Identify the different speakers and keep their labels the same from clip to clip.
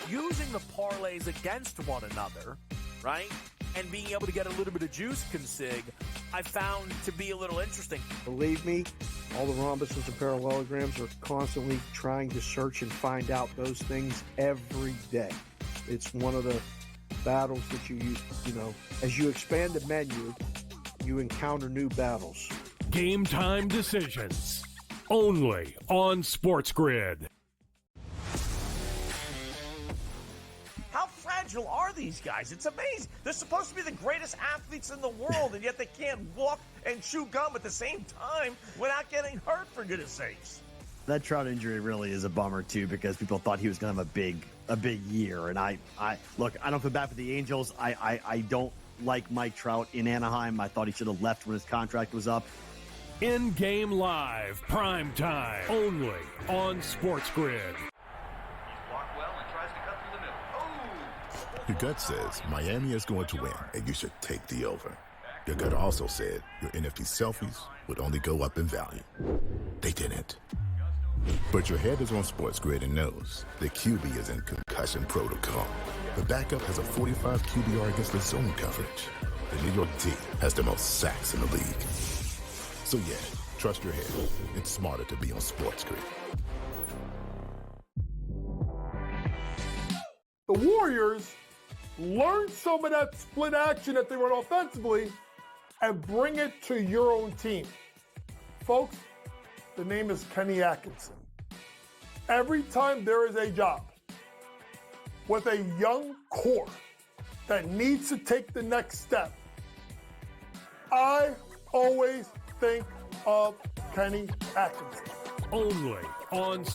Speaker 1: using the parlays against one another, right, and being able to get a little bit of juice consig, I found to be a little interesting.
Speaker 2: Believe me, all the rhombuses and parallelograms are constantly trying to search and find out those things every day. It's one of the battles that you use, as you expand the menu, you encounter new battles.
Speaker 3: Game time decisions, only on SportsGrid.
Speaker 1: How fragile are these guys? It's amazing. They're supposed to be the greatest athletes in the world, and yet they can't walk and chew gum at the same time without getting hurt, for goodness sakes.
Speaker 4: That Trout injury really is a bummer, too, because people thought he was going to have a big year. And I look, I don't feel bad for the Angels. I don't like Mike Trout in Anaheim. I thought he should have left when his contract was up.
Speaker 3: In-game live, prime time, only on SportsGrid.
Speaker 5: Your gut says Miami is going to win, and you should take the over. Your gut also said your NFT selfies would only go up in value. They didn't. But your head is on SportsGrid and knows the QB is in concussion protocol. The backup has a 45 QBR against the zone coverage. The New York D has the most sacks in the league. So yeah, trust your head. It's smarter to be on SportsGrid.
Speaker 6: The Warriors learn some of that split action that they run offensively and bring it to your own team. Folks, the name is Kenny Atkinson. Every time there is a job with a young core that needs to take the next step, I always think of Kenny Atkinson.
Speaker 3: Only on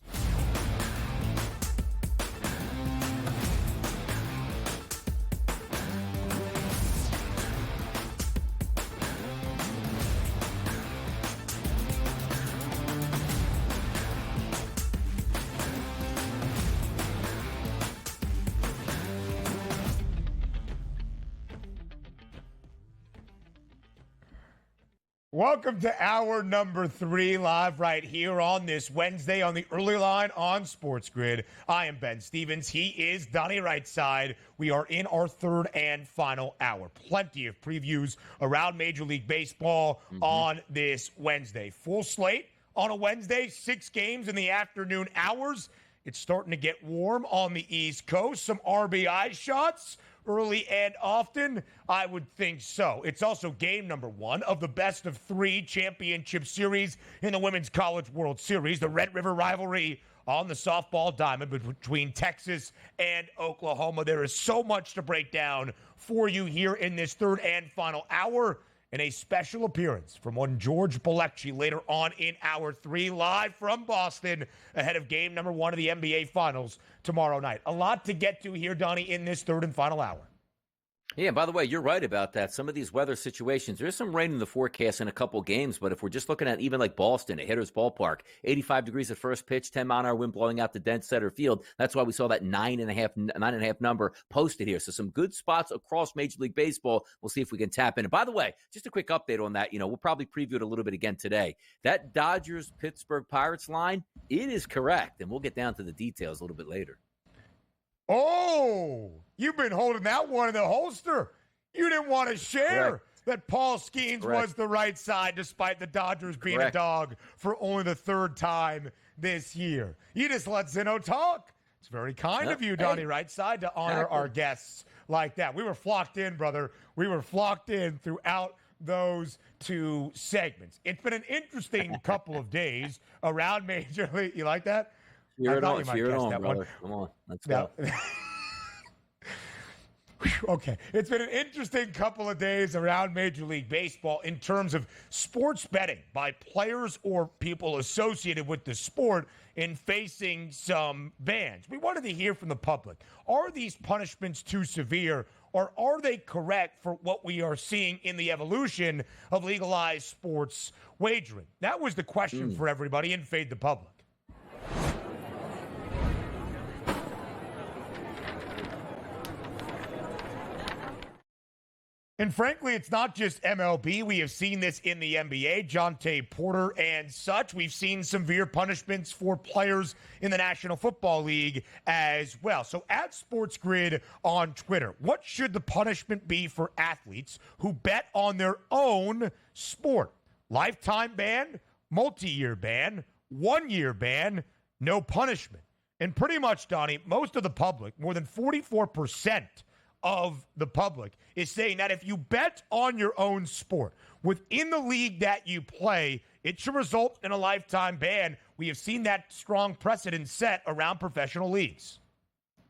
Speaker 7: Welcome to hour number 3, live right here on this Wednesday on the early line on SportsGrid. I am Ben Stevens. He is Donnie right side. We are in our third and final hour. Plenty of previews around Major League Baseball on this Wednesday. Full slate on a Wednesday, 6 games in the afternoon hours. It's starting to get warm on the East Coast. Some RBI shots early and often? I would think so. It's also game number 1 of the best of 3 championship series in the Women's College World Series, the Red River rivalry on the softball diamond between Texas and Oklahoma. There is so much to break down for you here in this third and final hour, and a special appearance from one George Balekji later on in hour 3, live from Boston ahead of game number 1 of the NBA Finals tomorrow night. A lot to get to here, Donnie, in this third and final hour.
Speaker 8: Yeah, by the way, you're right about that. Some of these weather situations, there's some rain in the forecast in a couple games, but if we're just looking at even like Boston, a hitter's ballpark, 85 degrees at first pitch, 10-mile-an-hour wind blowing out the dense center field. That's why we saw that 9.5 number posted here. So some good spots across Major League Baseball. We'll see if we can tap in. And by the way, just a quick update on that. We'll probably preview it a little bit again today. That Dodgers-Pittsburgh Pirates line, it is correct, and we'll get down to the details a little bit later.
Speaker 7: Oh, you've been holding that one in the holster. You didn't want to share that Paul Skeens was the right side despite the Dodgers being a dog for only the 3rd time this year. You just let Zinno talk. It's very kind of you, Donnie Right Side, to honor our guests like that. We were flocked in, brother. We were flocked in throughout those 2 segments. It's been an interesting couple of days around Major League. You like that?
Speaker 8: Cheer it on, brother. Come on, let's go.
Speaker 7: Okay, it's been an interesting couple of days around Major League Baseball in terms of sports betting by players or people associated with the sport in facing some bans. We wanted to hear from the public. Are these punishments too severe, or are they correct for what we are seeing in the evolution of legalized sports wagering? That was the question for everybody in Fade the Public. And frankly, it's not just MLB. We have seen this in the NBA, Jonte Porter and such. We've seen severe punishments for players in the National Football League as well. So at SportsGrid on Twitter, what should the punishment be for athletes who bet on their own sport? Lifetime ban, multi-year ban, 1-year ban, no punishment. And pretty much, Donnie, most of the public, more than 44% of the public, is saying that if you bet on your own sport within the league that you play, it should result in a lifetime ban. We have seen that strong precedent set around professional leagues.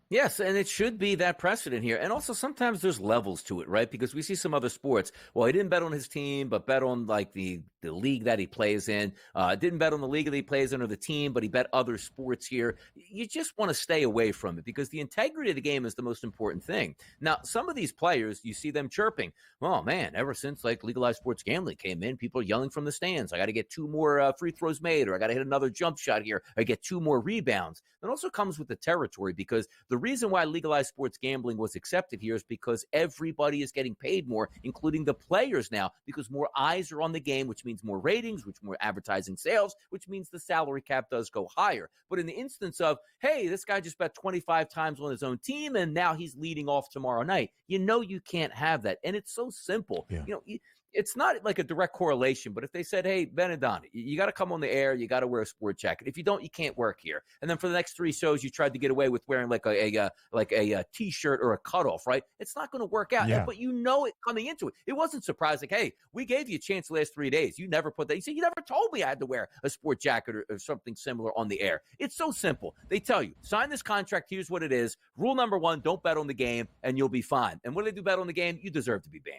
Speaker 8: Yes, and it should be that precedent here. And also sometimes there's levels to it, right? Because we see some other sports. Well, he didn't bet on his team, but bet on like the league that he plays in. Didn't bet on the league that he plays in or the team, but he bet other sports here. You just want to stay away from it because the integrity of the game is the most important thing. Now, some of these players, you see them chirping. Oh, man, ever since like legalized sports gambling came in, people are yelling from the stands. I got to get 2 more free throws made, or I got to hit another jump shot here, or get 2 more rebounds. It also comes with the territory because the reason why legalized sports gambling was accepted here is because everybody is getting paid more, including the players now, because more eyes are on the game, which means more ratings, which more advertising sales, which means the salary cap does go higher. But in the instance of, hey, this guy just bet 25 times on his own team and now he's leading off tomorrow night, you can't have that. And it's so simple. Yeah. It's not like a direct correlation, but if they said, hey, Ben and Donnie, you got to come on the air, you got to wear a sport jacket. If you don't, you can't work here. And then for the next 3 shows, you tried to get away with wearing like a T-shirt or a cutoff, right? It's not going to work out.
Speaker 7: Yeah.
Speaker 8: But it coming into it. It wasn't surprising. Hey, we gave you a chance the last 3 days. You never put that. You said you never told me I had to wear a sport jacket or something similar on the air. It's so simple. They tell you, sign this contract. Here's what it is. Rule number 1, don't bet on the game, and you'll be fine. And when they do bet on the game, you deserve to be banned.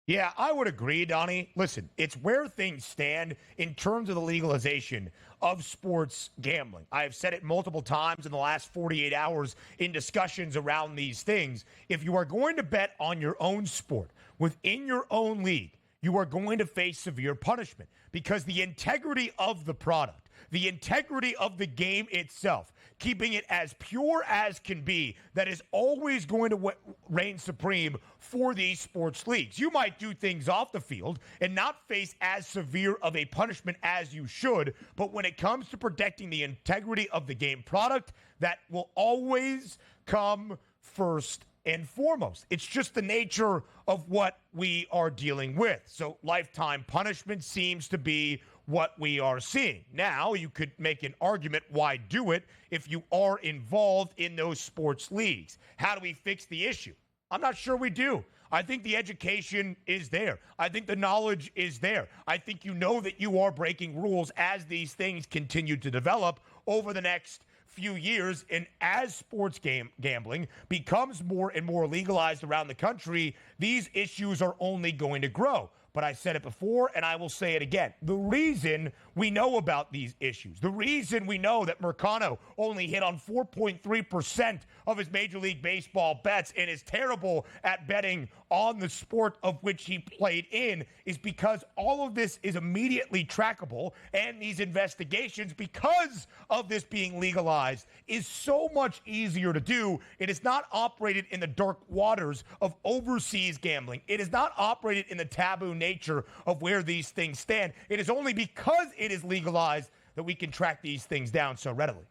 Speaker 7: Yeah, I would agree, Donnie. Listen, it's where things stand in terms of the legalization of sports gambling. I have said it multiple times in the last 48 hours in discussions around these things. If you are going to bet on your own sport within your own league, you are going to face severe punishment because the integrity of the product, the integrity of the game itself, keeping it as pure as can be, that is always going to reign supreme for these sports leagues. You might do things off the field and not face as severe of a punishment as you should, but when it comes to protecting the integrity of the game product, that will always come first and foremost. It's just the nature of what we are dealing with. So lifetime punishment seems to be what we are seeing. Now, you could make an argument, why do it if you are involved in those sports leagues? How do we fix the issue? I'm not sure we do. I think the education is there. I think the knowledge is there. I think you know that you are breaking rules as these things continue to develop over the next few years. And as sports gambling becomes more and more legalized around the country, these issues are only going to grow. But I said it before, and I will say it again. The reason we know about these issues, the reason we know that Mercano only hit on 4.3% of his Major League Baseball bets and is terrible at betting on the sport of which he played in, is because all of this is immediately trackable, and these investigations, because of this being legalized, is so much easier to do. It is not operated in the dark waters of overseas gambling. It is not operated in the taboo nature of where these things stand. It is only because it is legalized that we can track these things down so readily.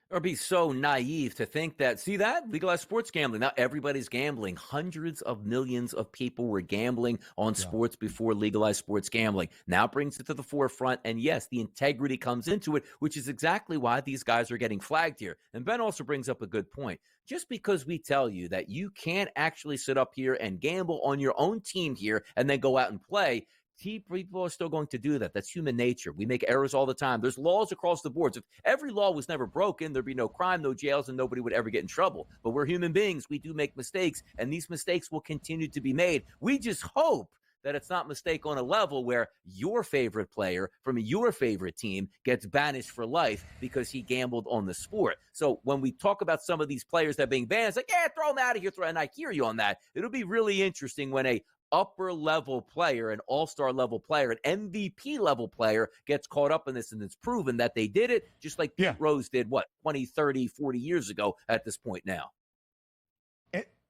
Speaker 8: Or be so naive to think that, see that? Legalized sports gambling. Now everybody's gambling. Hundreds of millions of people were gambling on sports before legalized sports gambling. Now it brings it to the forefront. And yes, the integrity comes into it, which is exactly why these guys are getting flagged here. And Ben also brings up a good point. Just because we tell you that you can't actually sit up here and gamble on your own team here and then go out and play, people are still going to do that. That's human nature. We make errors all the time. There's laws across the board. If every law was never broken, there'd be no crime, no jails, and nobody would ever get in trouble. But we're human beings. We do make mistakes, and these mistakes will continue to be made. We just hope that it's not a mistake on a level where your favorite player from your favorite team gets banished for life because he gambled on the sport. So when we talk about some of these players that are being banned, it's like, yeah, throw them out of here. And I hear you on that. It'll be really interesting when a upper level player, an all-star level player, an MVP level player gets caught up in this, and it's proven that they did it just like Pete Rose did, 20, 30, 40 years ago at this point now.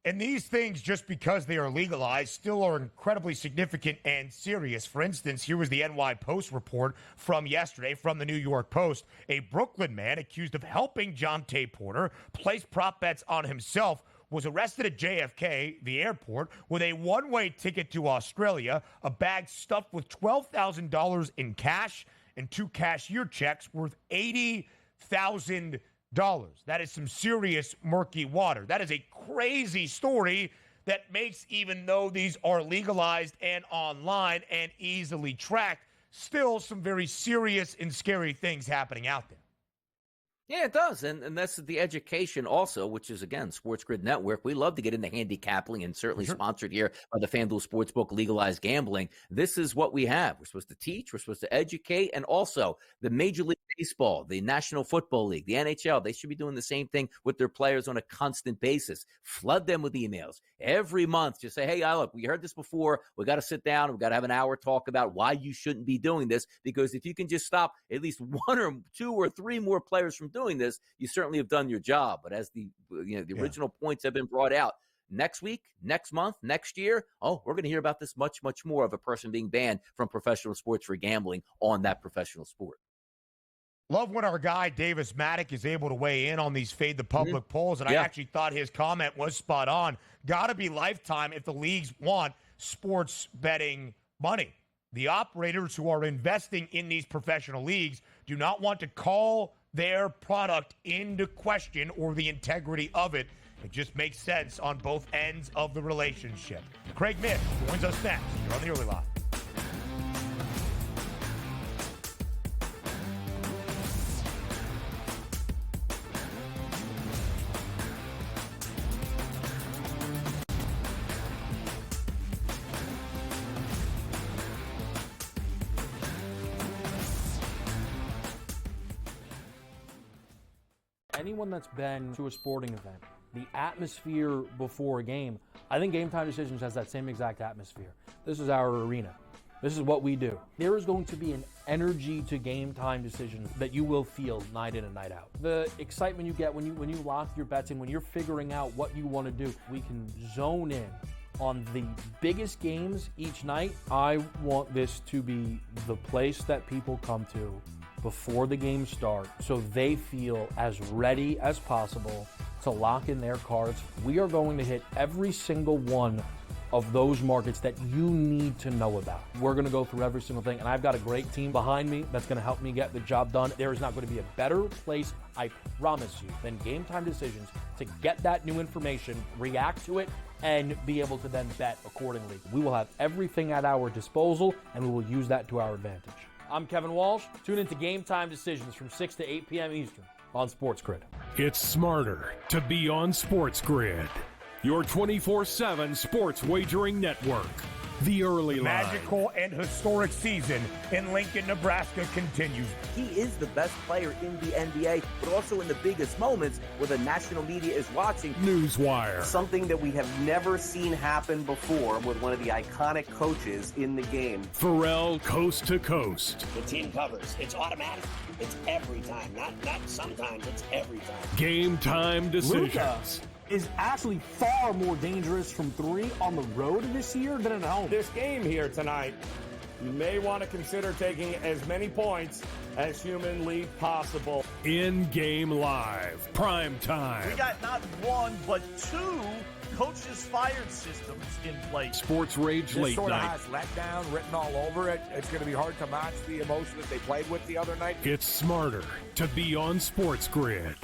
Speaker 7: And these things, just because they are legalized, still are incredibly significant and serious. For instance, here was the NY Post report from yesterday from the New York Post. A Brooklyn man accused of helping Jonte Porter place prop bets on himself was arrested at JFK, the airport, with a one-way ticket to Australia, a bag stuffed with $12,000 in cash, and 2 cashier checks worth $80,000. That is some serious murky water. That is a crazy story that makes, even though these are legalized and online and easily tracked, still some very serious and scary things happening out there.
Speaker 8: Yeah, it does. And that's the education also, which is, again, SportsGrid Network. We love to get into handicapping, and certainly sponsored here by the FanDuel Sportsbook, legalized gambling. This is what we have. We're supposed to teach. We're supposed to educate. And also the Major League Baseball, the National Football League, the NHL, they should be doing the same thing with their players on a constant basis. Flood them with emails every month. Just say, hey, look, we heard this before. We got to sit down. We got to have an hour talk about why you shouldn't be doing this. Because if you can just stop at least 1 or 2 or 3 more players from doing this, you certainly have done your job. But as the original points have been brought out, next week, next month, next year, we're going to hear about this much, much more of a person being banned from professional sports for gambling on that professional sport.
Speaker 7: Love when our guy Davis Maddock is able to weigh in on these Fade the Public polls, and I actually thought his comment was spot on. Got to be lifetime if the leagues want sports betting money. The operators who are investing in these professional leagues do not want to call their product into question or the integrity of it. It just makes sense on both ends of the relationship. Craig Mish joins us next. You're on the Early Line.
Speaker 9: Anyone that's been to a sporting event, the atmosphere before a game, I think Game Time Decisions has that same exact atmosphere. This is our arena. This is what we do. There is going to be an energy to Game Time Decisions that you will feel night in and night out. The excitement you get when you lock your bets in, when you're figuring out what you want to do, we can zone in on the biggest games each night. I want this to be the place that people come to before the games start so they feel as ready as possible to lock in their cards. We are going to hit every single one of those markets that you need to know about. We're going to go through every single thing, and I've got a great team behind me that's going to help me get the job done. There is not going to be a better place, I promise you, than Game Time Decisions to get that new information, react to it, and be able to then bet accordingly. We will have everything at our disposal, and we will use that to our advantage. I'm Kevin Walsh. Tune into Game Time Decisions from 6 to 8 p.m. Eastern on SportsGrid.
Speaker 3: It's smarter to be on SportsGrid, your 24/7 sports wagering network. The Early Line.
Speaker 7: Magical and historic season in Lincoln, Nebraska continues.
Speaker 10: He is the best player in the NBA, but also in the biggest moments where the national media is watching.
Speaker 3: Newswire.
Speaker 10: Something that we have never seen happen before with one of the iconic coaches in the game.
Speaker 3: Pharrell Coast to Coast.
Speaker 11: The team covers. It's automatic. It's every time. Not sometimes. It's every time.
Speaker 3: Game Time Decisions.
Speaker 12: Luka is actually far more dangerous from 3 on the road this year than at home.
Speaker 13: This game here tonight, you may want to consider taking as many points as humanly possible.
Speaker 3: In-game live, prime time.
Speaker 1: We got not 1, but 2 coaches fired systems in place.
Speaker 3: Sports Rage Late
Speaker 14: sort
Speaker 3: Night.
Speaker 14: of has letdown written all over it. It's going to be hard to match the emotion that they played with the other night.
Speaker 3: It's smarter to be on SportsGrid.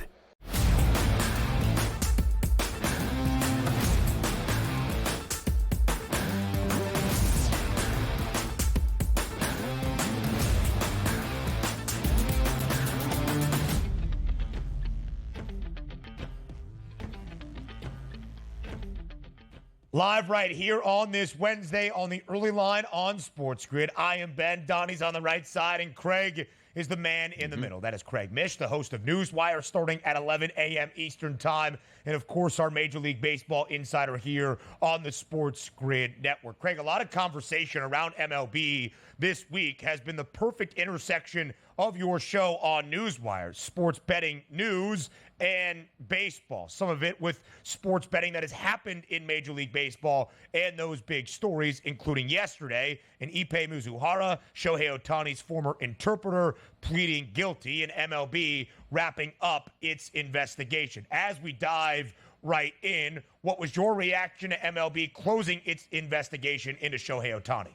Speaker 7: Live right here on this Wednesday on the Early Line on SportsGrid. I am Ben. Donnie's on the right side, and Craig is the man in the middle. That is Craig Mish, the host of Newswire, starting at 11 a.m. Eastern Time. And, of course, our Major League Baseball insider here on the SportsGrid Network. Craig, a lot of conversation around MLB this week has been the perfect intersection of your show on Newswire, sports betting news and baseball. Some of it with sports betting that has happened in Major League Baseball and those big stories, including yesterday, an Ippei Mizuhara, Shohei Ohtani's former interpreter, pleading guilty, and MLB wrapping up its investigation. As we dive right in, what was your reaction to MLB closing its investigation into Shohei Ohtani?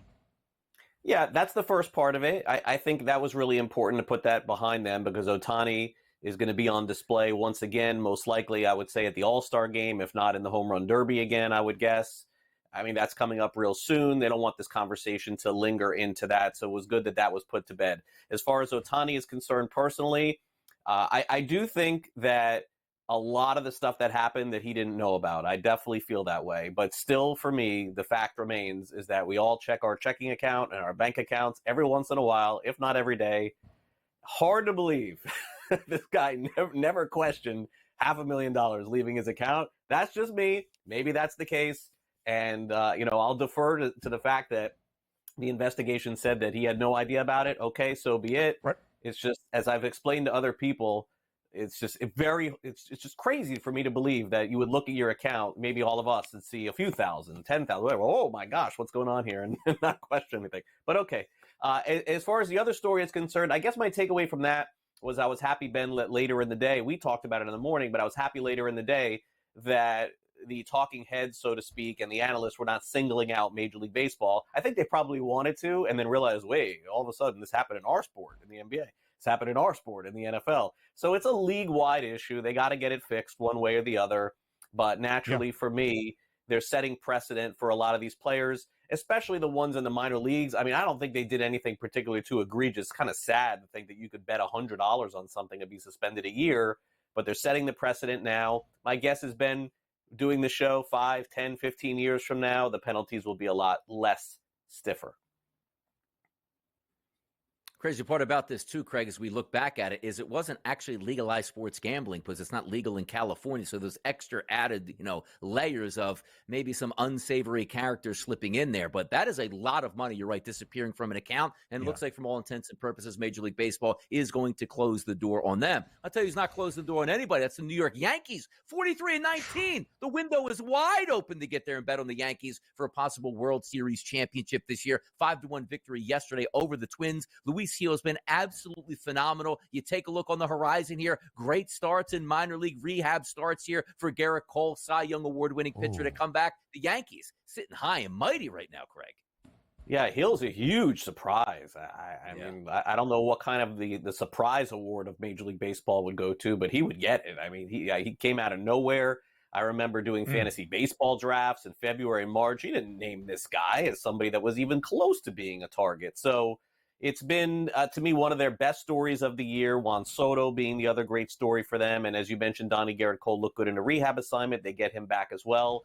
Speaker 15: Yeah, that's the first part of it. I think that was really important to put that behind them because Ohtani is going to be on display once again, most likely, I would say, at the All-Star game, if not in the Home Run Derby again, I would guess. I mean, that's coming up real soon. They don't want this conversation to linger into that, so it was good that that was put to bed. As far as Ohtani is concerned personally, I do think that a lot of the stuff that happened that he didn't know about. I definitely feel that way. But still, for me, the fact remains is that we all check our checking account and our bank accounts every once in a while, if not every day. Hard to believe this guy never questioned $500,000 leaving his account. That's just me. Maybe that's the case. And, I'll defer to the fact that the investigation said that he had no idea about it. Okay, so be it.
Speaker 7: Right.
Speaker 15: It's just, as I've explained to other people, it's just crazy for me to believe that you would look at your account, maybe all of us, and see a few thousand, 10,000, whatever. Oh my gosh, what's going on here? And not question anything. But okay. As far as the other story is concerned, I guess my takeaway from that was I was happy, Ben, later in the day. We talked about it in the morning, but I was happy later in the day that the talking heads, so to speak, and the analysts were not singling out Major League Baseball. I think they probably wanted to, and then realized, wait, all of a sudden this happened in our sport, in the NBA. It's happened in our sport, in the NFL. So it's a league-wide issue. They got to get it fixed one way or the other. But naturally, for me, they're setting precedent for a lot of these players, especially the ones in the minor leagues. I mean, I don't think they did anything particularly too egregious. It's kind of sad to think that you could bet $100 on something and be suspended a year. But they're setting the precedent now. My guess has been doing the show 5, 10, 15 years from now, the penalties will be a lot less stiffer.
Speaker 8: Crazy part about this too, Craig, as we look back at it, is it wasn't actually legalized sports gambling because it's not legal in California. So there's extra added, layers of maybe some unsavory characters slipping in there. But that is a lot of money, you're right, disappearing from an account. And it looks like from all intents and purposes, Major League Baseball is going to close the door on them. I'll tell you who's not closing the door on anybody. That's the New York Yankees, 43-19. The window is wide open to get there and bet on the Yankees for a possible World Series championship this year. 5-1 victory yesterday over the Twins. Luis Gil has been absolutely phenomenal. You take a look on the horizon here. Great starts in minor league rehab starts here for Garrett Cole, Cy Young award-winning pitcher to come back. The Yankees sitting high and mighty right now, Craig.
Speaker 15: Yeah, Hill's a huge surprise. I mean, I don't know what kind of the surprise award of Major League Baseball would go to, but he would get it. I mean, he came out of nowhere. I remember doing fantasy baseball drafts in February and March. He didn't name this guy as somebody that was even close to being a target. So it's been, to me, one of their best stories of the year, Juan Soto being the other great story for them. And as you mentioned, Donnie, Garrett Cole looked good in a rehab assignment. They get him back as well.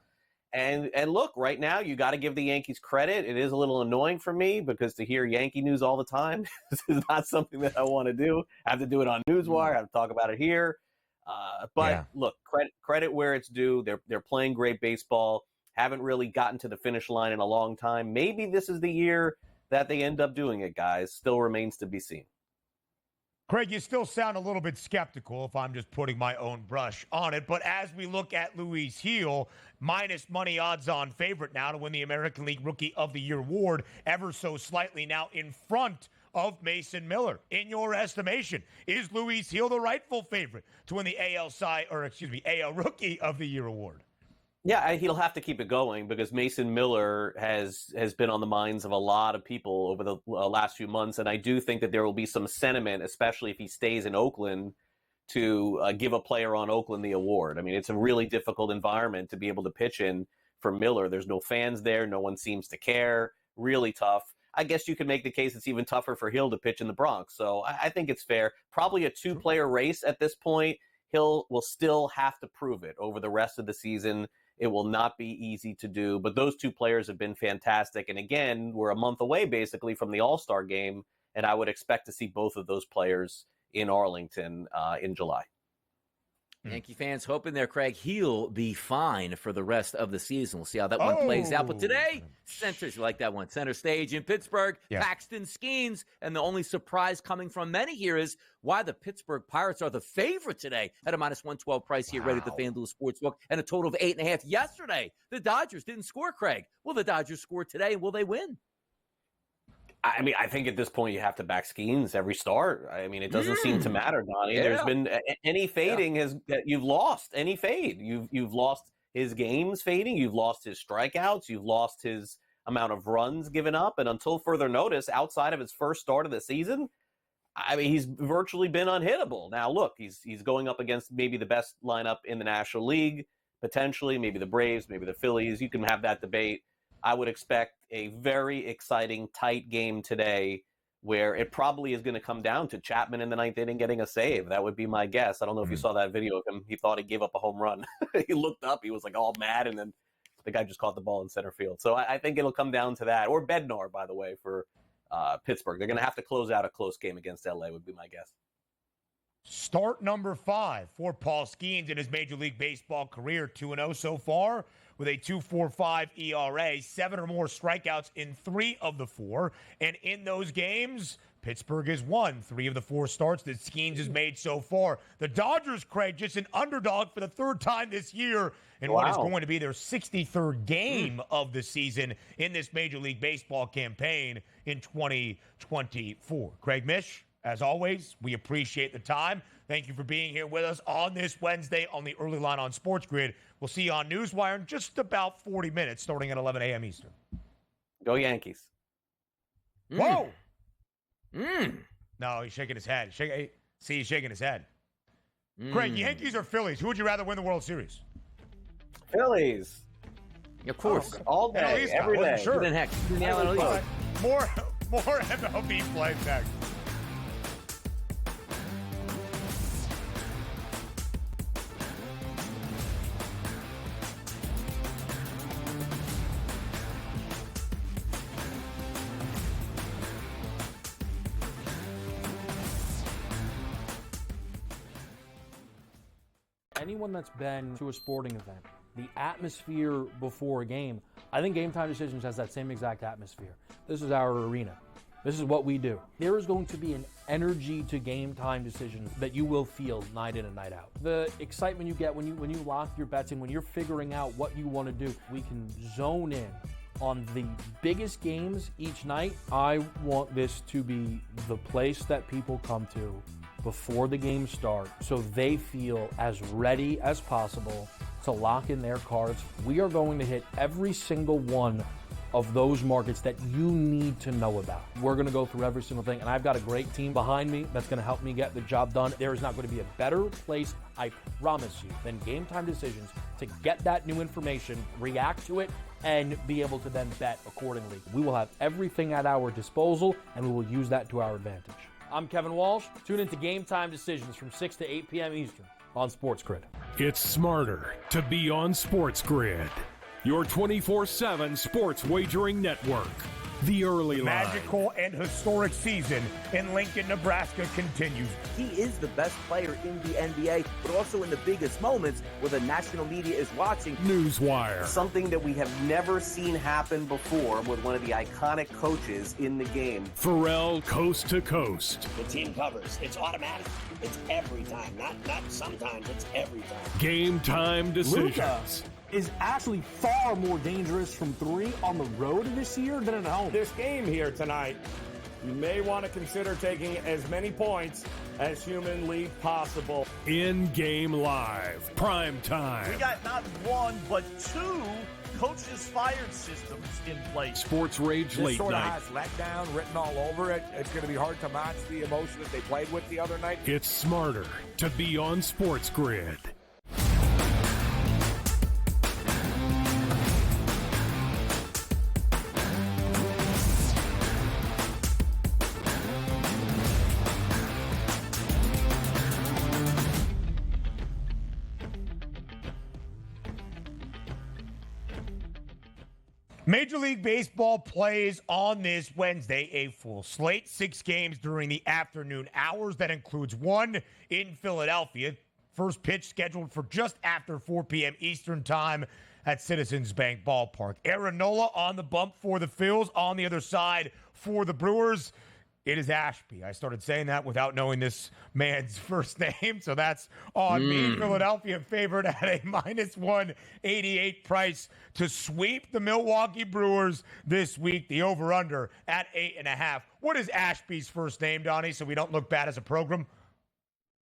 Speaker 15: And look, right now, you got to give the Yankees credit. It is a little annoying for me because to hear Yankee news all the time this is not something that I want to do. I have to do it on Newswire. I have to talk about it here. Look, credit where it's due. They're playing great baseball. Haven't really gotten to the finish line in a long time. Maybe this is the year that they end up doing it, guys. Still remains to be seen.
Speaker 7: Craig, you still sound a little bit skeptical if I'm just putting my own brush on it. But as we look at Luis Gil, minus money odds on favorite now to win the American League Rookie of the Year award, ever so slightly now in front of Mason Miller. In your estimation, is Luis Gil the rightful favorite to win the AL Rookie of the Year award?
Speaker 15: Yeah, he'll have to keep it going because Mason Miller has been on the minds of a lot of people over the last few months. And I do think that there will be some sentiment, especially if he stays in Oakland, to give a player on Oakland the award. I mean, it's a really difficult environment to be able to pitch in for Miller. There's no fans there. No one seems to care. Really tough. I guess you could make the case it's even tougher for Hill to pitch in the Bronx. So I think it's fair. Probably a two-player race at this point. Hill will still have to prove it over the rest of the season. It will not be easy to do, but those two players have been fantastic. And again, we're a month away basically from the All-Star game, and I would expect to see both of those players in Arlington in July.
Speaker 8: Yankee fans hoping there, Craig, he'll be fine for the rest of the season. We'll see how that one plays out. But today, centers, you like that one, center stage in Pittsburgh, Paxton Skeens. And the only surprise coming from many here is why the Pittsburgh Pirates are the favorite today at a minus 112 price here, ready at the FanDuel Sportsbook, and a total of 8.5 yesterday. The Dodgers didn't score, Craig. Will the Dodgers score today, and will they win?
Speaker 15: I mean, I think at this point you have to back Skeens every start. I mean, it doesn't seem to matter, Donnie.
Speaker 8: Yeah.
Speaker 15: There's been any fading you've lost any fade. You've lost his games fading. You've lost his strikeouts. You've lost his amount of runs given up. And until further notice, outside of his first start of the season, I mean, he's virtually been unhittable. Now, look, he's going up against maybe the best lineup in the National League, potentially, maybe the Braves, maybe the Phillies. You can have that debate. I would expect a very exciting, tight game today where it probably is going to come down to Chapman in the ninth inning getting a save. That would be my guess. I don't know if you saw that video of him. He thought he gave up a home run. He looked up. He was like all mad, and then the guy just caught the ball in center field. So I think it'll come down to that. Or Bednar, by the way, for Pittsburgh. They're going to have to close out a close game against L.A. would be my guess.
Speaker 7: Start number 5 for Paul Skeens in his Major League Baseball career, 2-0 so far with a 2.45 ERA, 7 or more strikeouts in 3 of the 4. And in those games, Pittsburgh has won 3 of the 4 starts that Skeens has made so far. The Dodgers, Craig, just an underdog for the 3rd time this year in what is going to be their 63rd game of the season in this Major League Baseball campaign in 2024. Craig Mish, as always, we appreciate the time. Thank you for being here with us on this Wednesday on the Early Line on SportsGrid. We'll see you on Newswire in just about 40 minutes, starting at 11 a.m. Eastern.
Speaker 15: Go Yankees.
Speaker 7: Whoa! No, he's shaking his head. See, he's shaking his head. Craig, Yankees or Phillies? Who would you rather win the World Series?
Speaker 15: Phillies.
Speaker 8: Of course.
Speaker 15: All day, every day.
Speaker 7: Sure.
Speaker 8: Then heck,
Speaker 7: More MLB play next.
Speaker 9: Anyone that's been to a sporting event, the atmosphere before a game, I think Game Time Decisions has that same exact atmosphere. This is our arena. This is what we do. There is going to be an energy to Game Time Decisions that you will feel night in and night out. The excitement you get when you lock your bets in, when you're figuring out what you want to do, we can zone in on the biggest games each night. I want this to be the place that people come to before the games start so they feel as ready as possible to lock in their cards. We are going to hit every single one of those markets that you need to know about. We're going to go through every single thing, and I've got a great team behind me that's going to help me get the job done. There is not going to be a better place, I promise you, than Game Time Decisions to get that new information, react to it, and be able to then bet accordingly. We will have everything at our disposal, and we will use that to our advantage. I'm Kevin Walsh. Tune into Game Time Decisions from 6 to 8 p.m. Eastern on SportsGrid.
Speaker 3: It's smarter to be on SportsGrid, your 24/7 sports wagering network. The Early Line.
Speaker 7: Magical and historic season in Lincoln, Nebraska continues.
Speaker 10: He is the best player in the NBA, but also in the biggest moments where the national media is watching.
Speaker 3: Newswire.
Speaker 15: Something that we have never seen happen before with one of the iconic coaches in the game.
Speaker 3: Pharrell, coast to coast.
Speaker 11: The team covers. It's automatic. It's every time. Not sometimes. It's every time.
Speaker 3: Game Time Decisions.
Speaker 12: Luka is actually far more dangerous from 3 on the road this year than at home.
Speaker 13: This game here tonight, you may want to consider taking as many points as humanly possible.
Speaker 3: In-game live. Prime time.
Speaker 1: We got not 1, but 2 coaches fired systems in place.
Speaker 3: Sports Rage
Speaker 14: This
Speaker 3: Late
Speaker 14: sort of
Speaker 3: Night.
Speaker 14: has letdown written all over it. It's going to be hard to match the emotion that they played with the other night.
Speaker 3: It's smarter to be on SportsGrid.
Speaker 7: Major League Baseball plays on this Wednesday a full slate, 6 games during the afternoon hours. That includes 1 in Philadelphia, First pitch scheduled for just after 4 p.m. Eastern time at Citizens Bank Ballpark. Aaron Nola on the bump for the Phils. On the other side for the Brewers, it is Ashby. I started saying that without knowing this man's first name, so that's on me. Philadelphia favored at a -188 price to sweep the Milwaukee Brewers this week. The over-under at 8.5. What is Ashby's first name, Donnie, so we don't look bad as a program?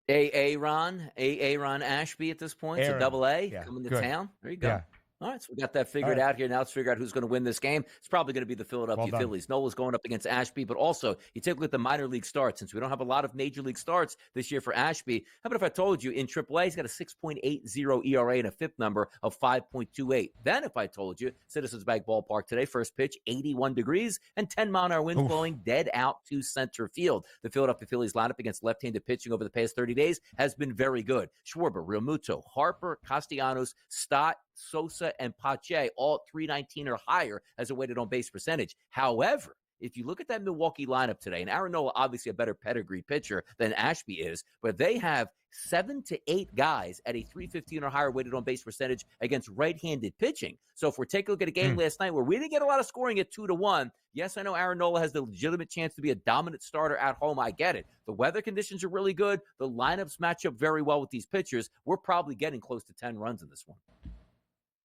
Speaker 8: Aaron Ashby at this point.
Speaker 7: Aaron.
Speaker 8: It's a double A
Speaker 7: Yeah,
Speaker 8: coming to
Speaker 7: good.
Speaker 8: town. There you go.
Speaker 7: Yeah.
Speaker 8: All right, so we got that figured out here. Now let's figure out who's going to win this game. It's probably going to be the Philadelphia Phillies. Nola's going up against Ashby, but also you take a look at the minor league starts. Since we don't have a lot of major league starts this year for Ashby, how about if I told you in AAA he's got a 6.80 ERA and a FIP number of 5.28? Then if I told you Citizens Bank Ballpark today, first pitch, 81 degrees and 10-mile-an-hour winds blowing dead out to center field. The Philadelphia Phillies lineup against left-handed pitching over the past 30 days has been very good. Schwarber, Realmuto, Harper, Castellanos, Stott, Sosa, and Pache, all 319 or higher as a weighted on base percentage. However, if you look at that Milwaukee lineup today, and Aaron Nola obviously a better pedigree pitcher than Ashby is, but they have 7 to 8 guys at a 315 or higher weighted on base percentage against right-handed pitching. So if we're taking a look at a game last night where we didn't get a lot of scoring at 2-1, yes, I know Aaron Nola has the legitimate chance to be a dominant starter at home. I get it. The weather conditions are really good. The lineups match up very well with these pitchers. We're probably getting close to 10 runs in this one.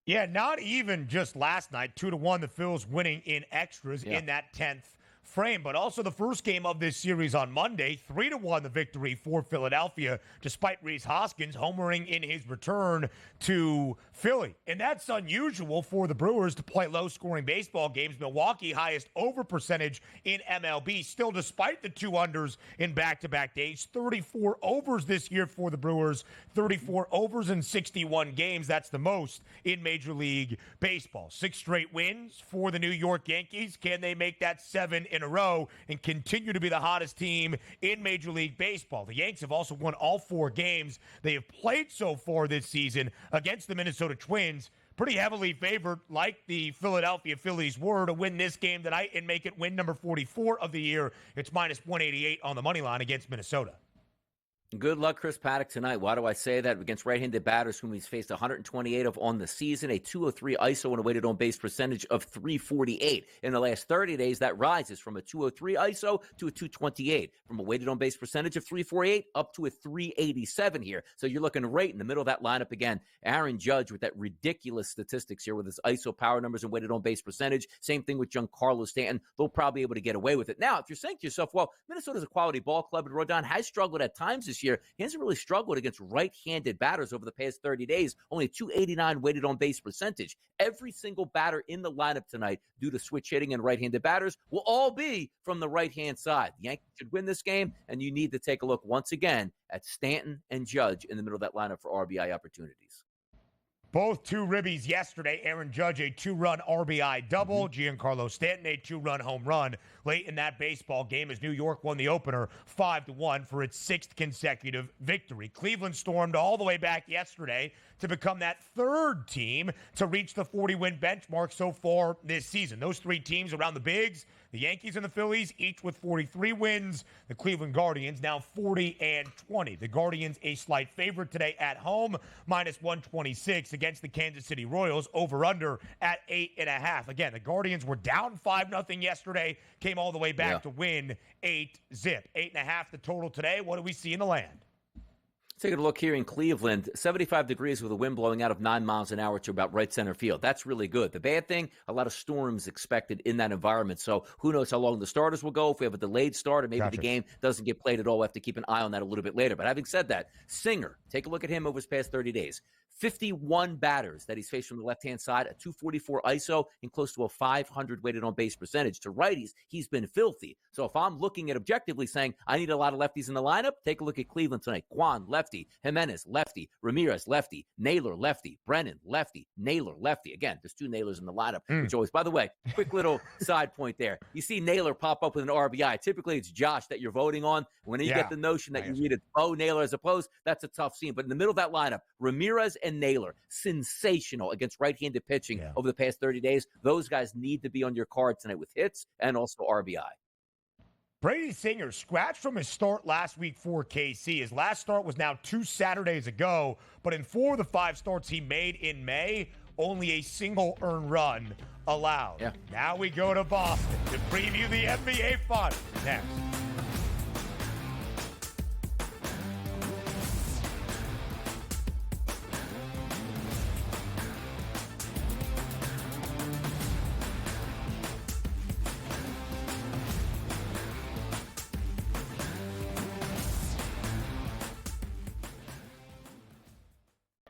Speaker 7: Yeah, not even just last night, 2-1, the Phils winning in extras in that 10th frame, but also the first game of this series on Monday, 3-1 the victory for Philadelphia, despite Rhys Hoskins homering in his return to Philly. And that's unusual for the Brewers to play low-scoring baseball games. Milwaukee, highest over percentage in MLB, still despite the 2 unders in back-to-back days. 34 overs this year for the Brewers, 34 overs in 61 games. That's the most in Major League Baseball. 6 straight wins for the New York Yankees. Can they make that 7 in a row and continue to be the hottest team in Major League Baseball? The Yanks have also won all 4 games they have played so far this season against the Minnesota Twins. Pretty heavily favored, like the Philadelphia Phillies were, to win this game tonight and make it win number 44 of the year. It's -188 on the money line against Minnesota.
Speaker 8: Good luck, Chris Paddock, tonight. Why do I say that? Against right-handed batters whom he's faced 128 of on the season, a 203 ISO and a weighted on-base percentage of 348. In the last 30 days, that rises from a 203 ISO to a 228, from a weighted on-base percentage of 348 up to a 387 here. So you're looking right in the middle of that lineup again. Aaron Judge with that ridiculous statistics here with his ISO power numbers and weighted on-base percentage. Same thing with Giancarlo Stanton. They'll probably be able to get away with it. Now, if you're saying to yourself, well, Minnesota's a quality ball club, and Rodon has struggled at times this year, he hasn't really struggled against right-handed batters over the past 30 days. Only 289 weighted on base percentage. Every single batter in the lineup tonight, due to switch hitting and right-handed batters, will all be from the right-hand side. The Yankees should win this game, and you need to take a look once again at Stanton and Judge in the middle of that lineup for RBI opportunities.
Speaker 7: Both 2 ribbies yesterday. Aaron Judge, a 2-run RBI double. Giancarlo Stanton, a 2-run home run late in that baseball game as New York won the opener 5-1 for its 6th consecutive victory. Cleveland stormed all the way back yesterday to become that 3rd team to reach the 40-win benchmark so far this season. Those 3 teams around the bigs, the Yankees and the Phillies, each with 43 wins. The Cleveland Guardians now 40-20. The Guardians a slight favorite today at home, -126 against the Kansas City Royals, over-under at 8.5. Again, the Guardians were down 5-0 yesterday, came all the way back to win 8-zip. 8.5 the total today. What do we see in the land?
Speaker 8: Taking a look here in Cleveland, 75 degrees with a wind blowing out of 9 miles an hour to about right center field. That's really good. The bad thing, a lot of storms expected in that environment. So who knows how long the starters will go. If we have a delayed start or maybe the game doesn't get played at all, we'll have to keep an eye on that a little bit later. But having said that, Singer, take a look at him over his past 30 days. 51 batters that he's faced from the left-hand side, a 244 ISO, and close to a 500 weighted on base percentage. To righties, he's been filthy. So if I'm looking at objectively saying I need a lot of lefties in the lineup, take a look at Cleveland tonight. Kwan, lefty. Jimenez, lefty. Ramirez, lefty. Naylor, lefty. Brennan, lefty. Naylor, lefty. Again, there's 2 Naylors in the lineup, which always, by the way, quick little side point there. You see Naylor pop up with an RBI. Typically, it's Josh that you're voting on. When you get the notion that you read it, Naylor as opposed, that's a tough scene. But in the middle of that lineup, Ramirez and Naylor, sensational against right-handed pitching over the past 30 days. Those guys need to be on your card tonight with hits and also RBI.
Speaker 7: Brady Singer scratched from his start last week for KC. His last start was now 2 Saturdays ago, but in 4 of the 5 starts he made in May, only a single earned run allowed.
Speaker 8: Yeah.
Speaker 7: Now we go to Boston to preview the NBA Finals next.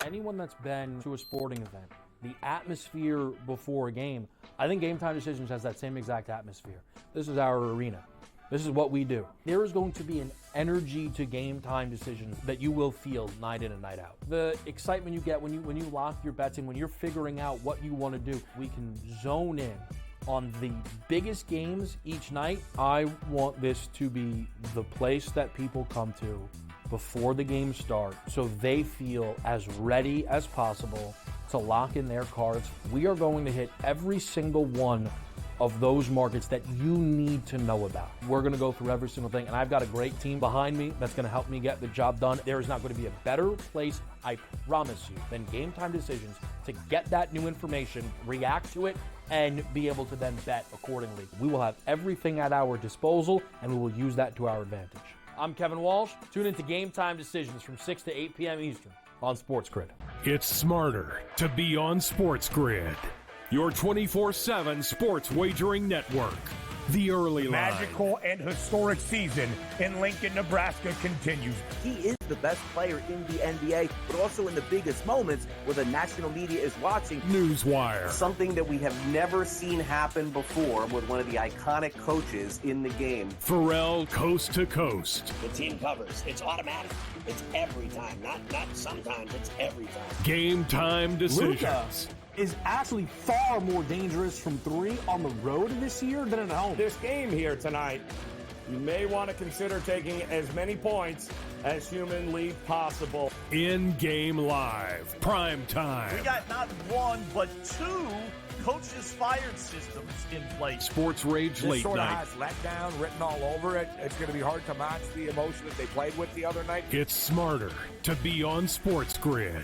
Speaker 9: Anyone that's been to a sporting event, the atmosphere before a game, I think Game Time Decisions has that same exact atmosphere. This is our arena. This is what we do. There is going to be an energy to Game Time Decisions that you will feel night in and night out. The excitement you get when you lock your bets in, when you're figuring out what you want to do, we can zone in on the biggest games each night. I want this to be the place that people come to before the games start so they feel as ready as possible to lock in their cards. We are going to hit every single one of those markets that you need to know about. We're going to go through every single thing, and I've got a great team behind me that's going to help me get the job done. There is not going to be a better place, I promise you, than Game Time Decisions to get that new information, react to it, and be able to then bet accordingly. We will have everything at our disposal, and we will use that to our advantage. I'm Kevin Walsh. Tune into Game Time Decisions from 6 to 8 p.m. Eastern on SportsGrid.
Speaker 3: It's smarter to be on SportsGrid, your 24/7 sports wagering network. The early line.
Speaker 7: Magical and historic season in Lincoln, Nebraska continues.
Speaker 10: He is the best player in the NBA, but also in the biggest moments where the national media is watching.
Speaker 3: Newswire.
Speaker 15: Something that we have never seen happen before with one of the iconic coaches in the game.
Speaker 3: Pharrell coast to coast.
Speaker 11: The team covers. It's automatic. It's every time. Not sometimes. It's every time.
Speaker 3: Game Time Decisions.
Speaker 12: Luka is actually far more dangerous from 3 on the road this year than at home.
Speaker 13: This game here tonight, you may want to consider taking as many points as humanly possible.
Speaker 3: In-game live. Prime time.
Speaker 1: We got not 1, but 2 coaches fired systems in place.
Speaker 3: Sports Rage
Speaker 14: This
Speaker 3: late
Speaker 14: sort of
Speaker 3: night.
Speaker 14: has letdown written all over it. It's going to be hard to match the emotion that they played with the other night.
Speaker 3: It's smarter to be on SportsGrid.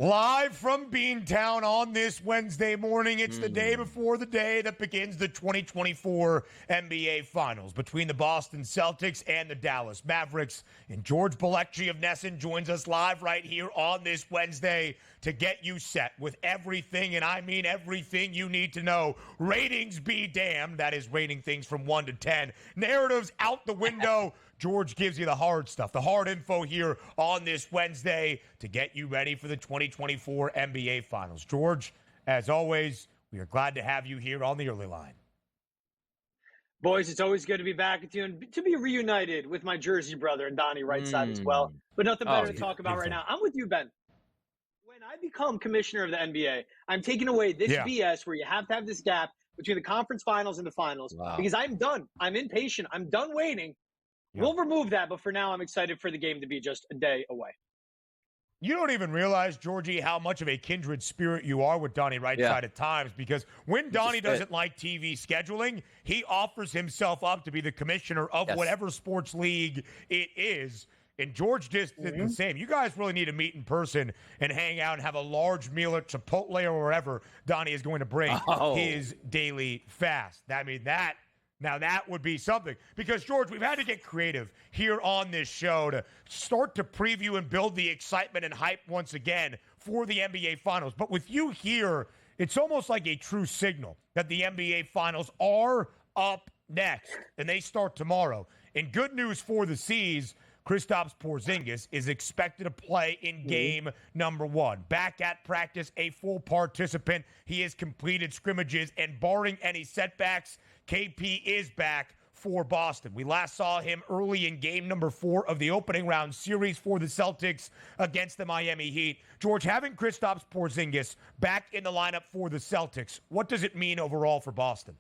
Speaker 7: Live from Beantown on this Wednesday morning. It's the day before the day that begins the 2024 NBA Finals between the Boston Celtics and the Dallas Mavericks. And George Balekji of Nesson joins us live right here on this Wednesday to get you set with everything, and I mean everything you need to know. Ratings be damned. That is rating things from 1 to 10. Narratives out the window. George gives you the hard stuff, the hard info here on this Wednesday to get you ready for the 2024 NBA Finals. George, as always, we are glad to have you here on the early line.
Speaker 16: Boys, it's always good to be back with you and to be reunited with my Jersey brother and Donnie right side as well. But nothing better to talk about right now. I'm with you, Ben. When I become commissioner of the NBA, I'm taking away this BS where you have to have this gap between the conference finals and the finals because I'm done. I'm impatient. I'm done waiting. We'll remove that, but for now, I'm excited for the game to be just a day away.
Speaker 7: You don't even realize, Georgie, how much of a kindred spirit you are with Donnie Rightside at times, because when Donnie doesn't like TV scheduling, he offers himself up to be the commissioner of whatever sports league it is. And George just did the same. You guys really need to meet in person and hang out and have a large meal at Chipotle or wherever Donnie is going to bring his daily fast. Now, that would be something. Because, George, we've had to get creative here on this show to start to preview and build the excitement and hype once again for the NBA Finals. But with you here, it's almost like a true signal that the NBA Finals are up next, and they start tomorrow. And good news for the C's, Kristaps Porzingis is expected to play in game number 1. Back at practice, a full participant. He has completed scrimmages, and barring any setbacks, KP is back for Boston. We last saw him early in game number 4 of the opening round series for the Celtics against the Miami Heat. George, having Kristaps Porzingis back in the lineup for the Celtics, what does it mean overall for Boston?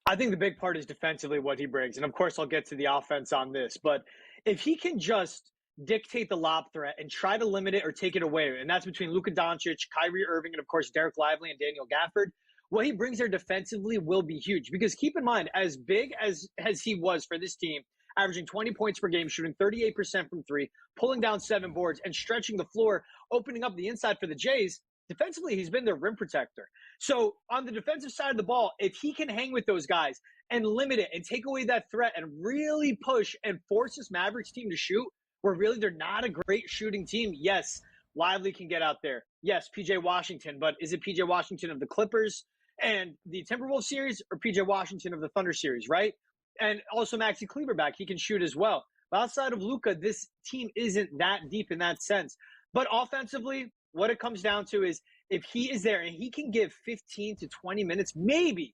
Speaker 16: I think the big part is defensively what he brings. And of course, I'll get to the offense on this. But if he can just dictate the lob threat and try to limit it or take it away, and that's between Luka Doncic, Kyrie Irving, and of course, Derek Lively and Daniel Gafford, what he brings there defensively will be huge. Because keep in mind, as big as he was for this team, averaging 20 points per game, shooting 38% from three, pulling down 7 boards, and stretching the floor, opening up the inside for the Jays, defensively, he's been their rim protector. So on the defensive side of the ball, if he can hang with those guys and limit it and take away that threat and really push and force this Mavericks team to shoot, where really they're not a great shooting team, yes, Lively can get out there. Yes, P.J. Washington, but is it P.J. Washington of the Clippers and the Timberwolves series or P.J. Washington of the Thunder series, right? And also Maxi Kleber back, he can shoot as well. But outside of Luka, this team isn't that deep in that sense. But offensively, what it comes down to is if he is there and he can give 15 to 20 minutes, maybe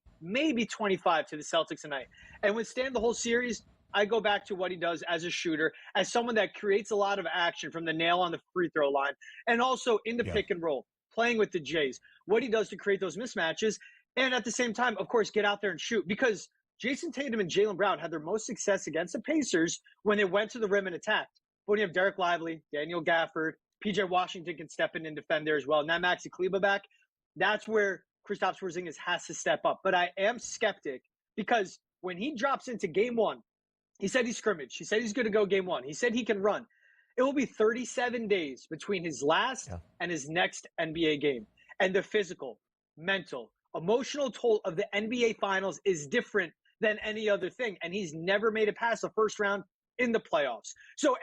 Speaker 16: 25 to the Celtics tonight and withstand the whole series, I go back to what he does as a shooter, as someone that creates a lot of action from the nail on the free throw line and also in the pick and roll, playing with the Jays, what he does to create those mismatches. And at the same time, of course, get out there and shoot, because Jason Tatum and Jaylen Brown had their most success against the Pacers when they went to the rim and attacked. But when you have Derek Lively, Daniel Gafford, P.J. Washington can step in and defend there as well. Now Maxi Kleber back, that's where Kristaps Porzingis has to step up. But I am skeptic because when he drops into game 1, he said he scrimmaged. He said he's going to go game 1. He said he can run. It will be 37 days between his last and his next NBA game. And the physical, mental, emotional toll of the NBA Finals is different than any other thing. And he's never made it past the first round in the playoffs. So,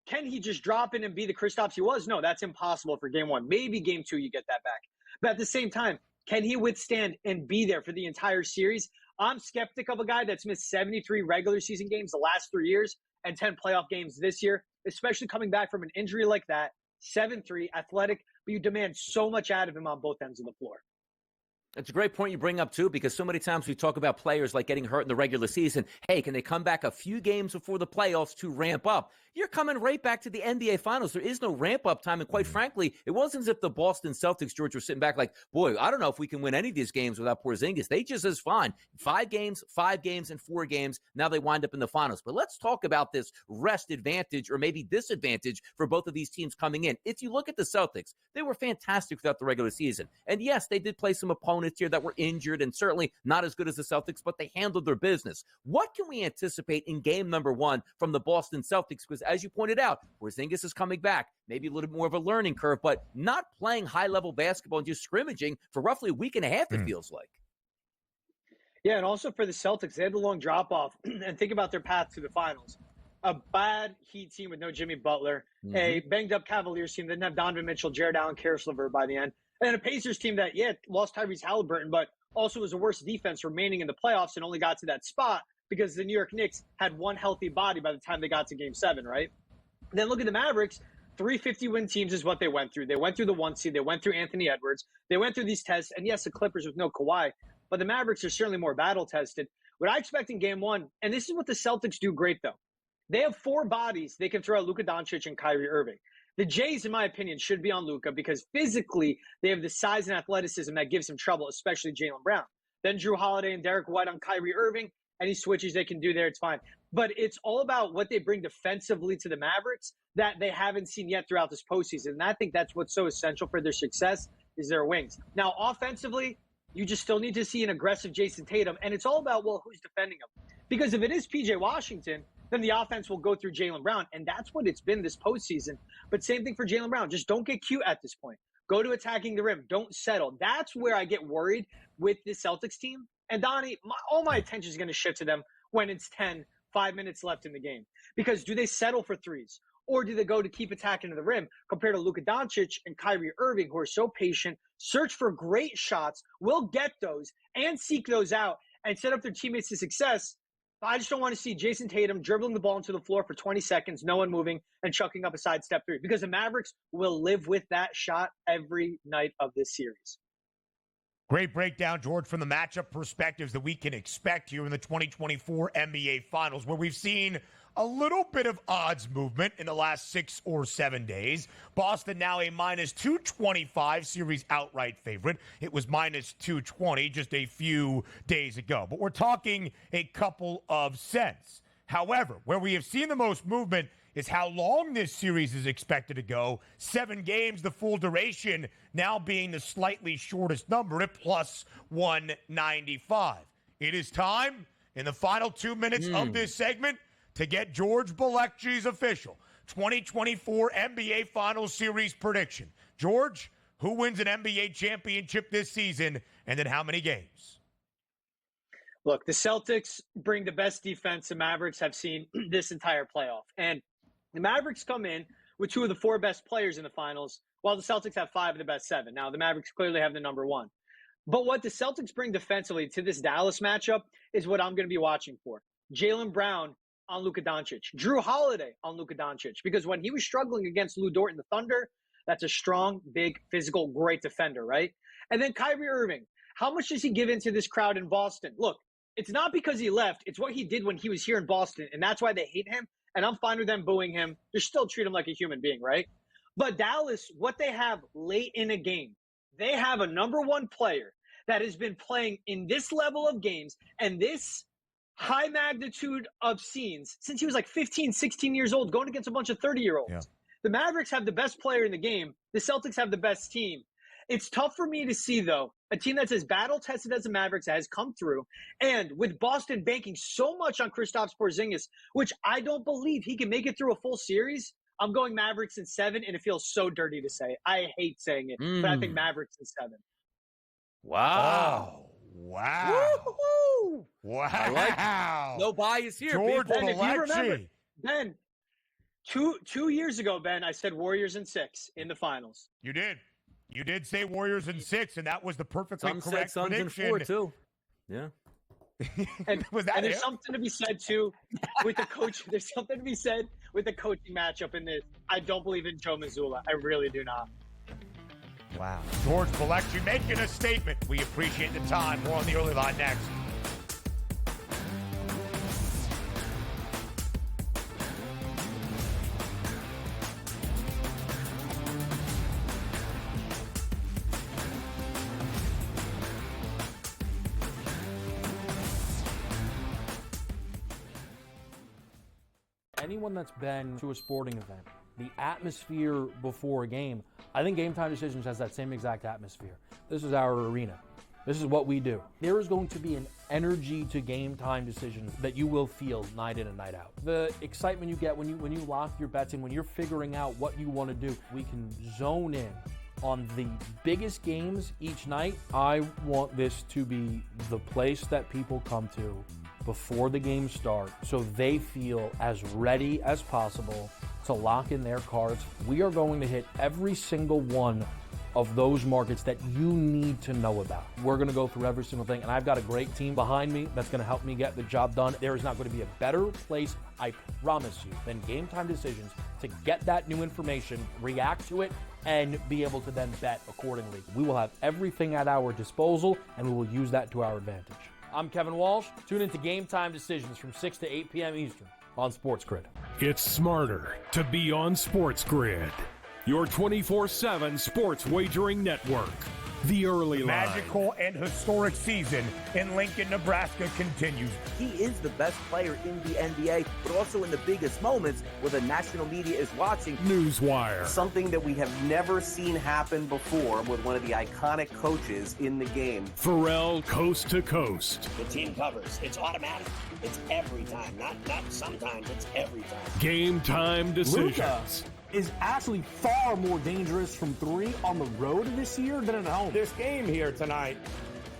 Speaker 16: can he just drop in and be the Kristaps he was? No, that's impossible for game 1. Maybe game 2 you get that back. But at the same time, can he withstand and be there for the entire series? I'm skeptic of a guy that's missed 73 regular season games the last 3 years and 10 playoff games this year, especially coming back from an injury like that. 7'3", athletic, but you demand so much out of him on both ends of the floor.
Speaker 8: It's a great point you bring up, too, because so many times we talk about players like getting hurt in the regular season. Hey, can they come back a few games before the playoffs to ramp up? You're coming right back to the NBA Finals. There is no ramp-up time, and quite frankly, it wasn't as if the Boston Celtics, George, were sitting back like, boy, I don't know if we can win any of these games without Porzingis. They just as fine. 5 games, and 4 games. Now they wind up in the Finals. But let's talk about this rest advantage or maybe disadvantage for both of these teams coming in. If you look at the Celtics, they were fantastic throughout the regular season. And yes, they did play some opponents here that were injured and certainly not as good as the Celtics, but they handled their business. What can we anticipate in game number 1 from the Boston Celtics? Because as you pointed out, Porzingis is coming back, maybe a little bit more of a learning curve, but not playing high-level basketball and just scrimmaging for roughly a week and a half, it feels like.
Speaker 16: Yeah, and also for the Celtics, they had the long drop-off. And think about their path to the finals. A bad Heat team with no Jimmy Butler, a banged-up Cavaliers team that didn't have Donovan Mitchell, Jared Allen, Karis LeVert by the end, and a Pacers team that, lost Tyrese Halliburton, but also was the worst defense remaining in the playoffs and only got to that spot because the New York Knicks had one healthy body by the time they got to Game 7, right? And then look at the Mavericks. 350-win teams is what they went through. They went through the 1 seed. They went through Anthony Edwards. They went through these tests. And yes, the Clippers with no Kawhi, but the Mavericks are certainly more battle-tested. What I expect in Game 1, and this is what the Celtics do great, though. They have 4 bodies they can throw at Luka Doncic and Kyrie Irving. The Jays, in my opinion, should be on Luka because physically they have the size and athleticism that gives him trouble, especially Jaylen Brown. Then Drew Holiday and Derek White on Kyrie Irving. Any switches they can do there, it's fine. But it's all about what they bring defensively to the Mavericks that they haven't seen yet throughout this postseason. And I think that's what's so essential for their success is their wings. Now, offensively, you just still need to see an aggressive Jason Tatum. And it's all about, who's defending him? Because if it is P.J. Washington, then the offense will go through Jaylen Brown. And that's what it's been this postseason. But same thing for Jaylen Brown. Just don't get cute at this point. Go to attacking the rim. Don't settle. That's where I get worried with the Celtics team. And Donnie, all my attention is going to shift to them when it's 5 minutes left in the game. Because do they settle for threes? Or do they go to keep attacking to the rim compared to Luka Doncic and Kyrie Irving, who are so patient, search for great shots, will get those and seek those out and set up their teammates to success. I just don't want to see Jason Tatum dribbling the ball into the floor for 20 seconds, no one moving, and chucking up a sidestep 3. Because the Mavericks will live with that shot every night of this series.
Speaker 7: Great breakdown, George, from the matchup perspectives that we can expect here in the 2024 NBA Finals, where we've seen a little bit of odds movement in the last 6 or 7 days. Boston now a minus 225 series outright favorite. It was minus 220 just a few days ago. But we're talking a couple of cents. However, where we have seen the most movement is how long this series is expected to go. 7 games, the full duration, now being the slightly shortest number at plus 195. It is time in the final 2 minutes of this segment to get George Balekji's official 2024 NBA Finals Series prediction. George, who wins an NBA championship this season, and then how many games?
Speaker 16: Look, the Celtics bring the best defense the Mavericks have seen this entire playoff. And the Mavericks come in with 2 of the 4 best players in the finals, while the Celtics have 5 of the best 7. Now, the Mavericks clearly have the number 1. But what the Celtics bring defensively to this Dallas matchup is what I'm going to be watching for. Jaylen Brown on Luka Doncic. Drew Holiday on Luka Doncic. Because when he was struggling against Lou Dort in the Thunder, that's a strong, big, physical, great defender, right? And then Kyrie Irving. How much does he give into this crowd in Boston? Look, it's not because he left. It's what he did when he was here in Boston, and that's why they hate him. And I'm fine with them booing him. Just still treat him like a human being, right? But Dallas, what they have late in a game, they have a number 1 player that has been playing in this level of games and this high magnitude of scenes since he was like 15, 16 years old, going against a bunch of 30-year-olds. Yeah. The Mavericks have the best player in the game. The Celtics have the best team. It's tough for me to see, though, a team that's as battle-tested as the Mavericks has come through, and with Boston banking so much on Kristaps Porzingis, which I don't believe he can make it through a full series, I'm going Mavericks in 7, and it feels so dirty to say. I hate saying it, but I think Mavericks in 7.
Speaker 8: Wow.
Speaker 7: Oh, wow.
Speaker 8: Woo-hoo-hoo.
Speaker 7: Wow.
Speaker 8: I like no bias here.
Speaker 7: George
Speaker 16: Ben, if you remember,
Speaker 7: Balekji.
Speaker 16: Ben, two years ago, Ben, I said Warriors in 6 in the finals.
Speaker 7: You did. You did say Warriors in 6, and that was the perfectly
Speaker 8: Some
Speaker 7: correct
Speaker 8: said Suns in
Speaker 7: prediction.
Speaker 8: 4 too. Yeah.
Speaker 16: And,
Speaker 7: Was that
Speaker 16: and there's
Speaker 7: it?
Speaker 16: something to be said too with the coach. There's something to be said with the coaching matchup in this. I don't believe in Joe Mazzulla. I really do not.
Speaker 7: Wow. George Balekji making a statement. We appreciate the time. More on the early line next.
Speaker 9: Anyone that's been to a sporting event, the atmosphere before a game, I think Game Time Decisions has that same exact atmosphere. This is our arena. This is what we do. There is going to be an energy to Game Time Decisions that you will feel night in and night out. The excitement you get when you lock your bets in, when you're figuring out what you want to do, we can zone in on the biggest games each night. I want this to be the place that people come to before the games start so they feel as ready as possible to lock in their cards. We are going to hit every single one of those markets that you need to know about. We're going to go through every single thing, and I've got a great team behind me that's going to help me get the job done. There is not going to be a better place, I promise you, than Game Time Decisions to get that new information, react to it, and be able to then bet accordingly. We will have everything at our disposal, and we will use that to our advantage. I'm Kevin Walsh. Tune into Game Time Decisions from 6 to 8 p.m. Eastern on SportsGrid.
Speaker 3: It's smarter to be on SportsGrid, your 24/7 sports wagering network. The early line.
Speaker 7: Magical and historic season in Lincoln, Nebraska continues.
Speaker 10: He is the best player in the NBA, but also in the biggest moments where the national media is watching.
Speaker 3: Newswire.
Speaker 15: Something that we have never seen happen before with one of the iconic coaches in the game.
Speaker 3: Pharrell coast to coast.
Speaker 11: The team covers. It's automatic. It's every time. Not sometimes. It's every time.
Speaker 3: Game Time Decisions.
Speaker 12: Luka is actually far more dangerous from 3 on the road this year than at home.
Speaker 13: This game here tonight,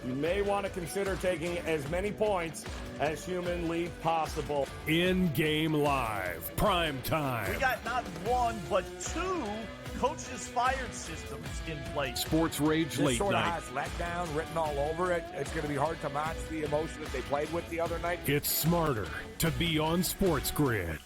Speaker 13: you may want to consider taking as many points as humanly possible.
Speaker 3: In-game live. Prime time.
Speaker 1: We got not 1, but 2 coaches fired systems in place.
Speaker 3: Sports Rage
Speaker 14: This
Speaker 3: Late
Speaker 14: sort of
Speaker 3: Night.
Speaker 14: has letdown written all over it. It's going to be hard to match the emotion that they played with the other night.
Speaker 3: It's smarter to be on SportsGrid.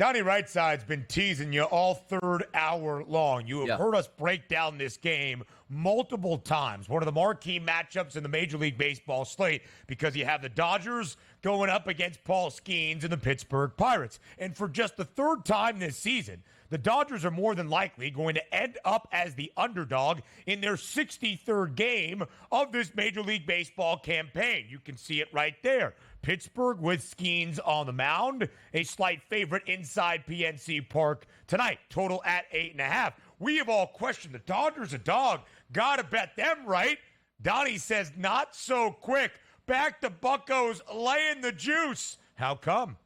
Speaker 7: Donnie Rightside's been teasing you all third hour long. You have heard us break down this game multiple times. One of the marquee matchups in the Major League Baseball slate, because you have the Dodgers going up against Paul Skeens and the Pittsburgh Pirates. And for just the third time this season, the Dodgers are more than likely going to end up as the underdog in their 63rd game of this Major League Baseball campaign. You can see it right there. Pittsburgh with Skeens on the mound, a slight favorite inside PNC Park tonight. Total at 8.5. We have all questioned the Dodgers a dog. Gotta bet them, right? Donnie says not so quick. Back to Buccos laying the juice. How come?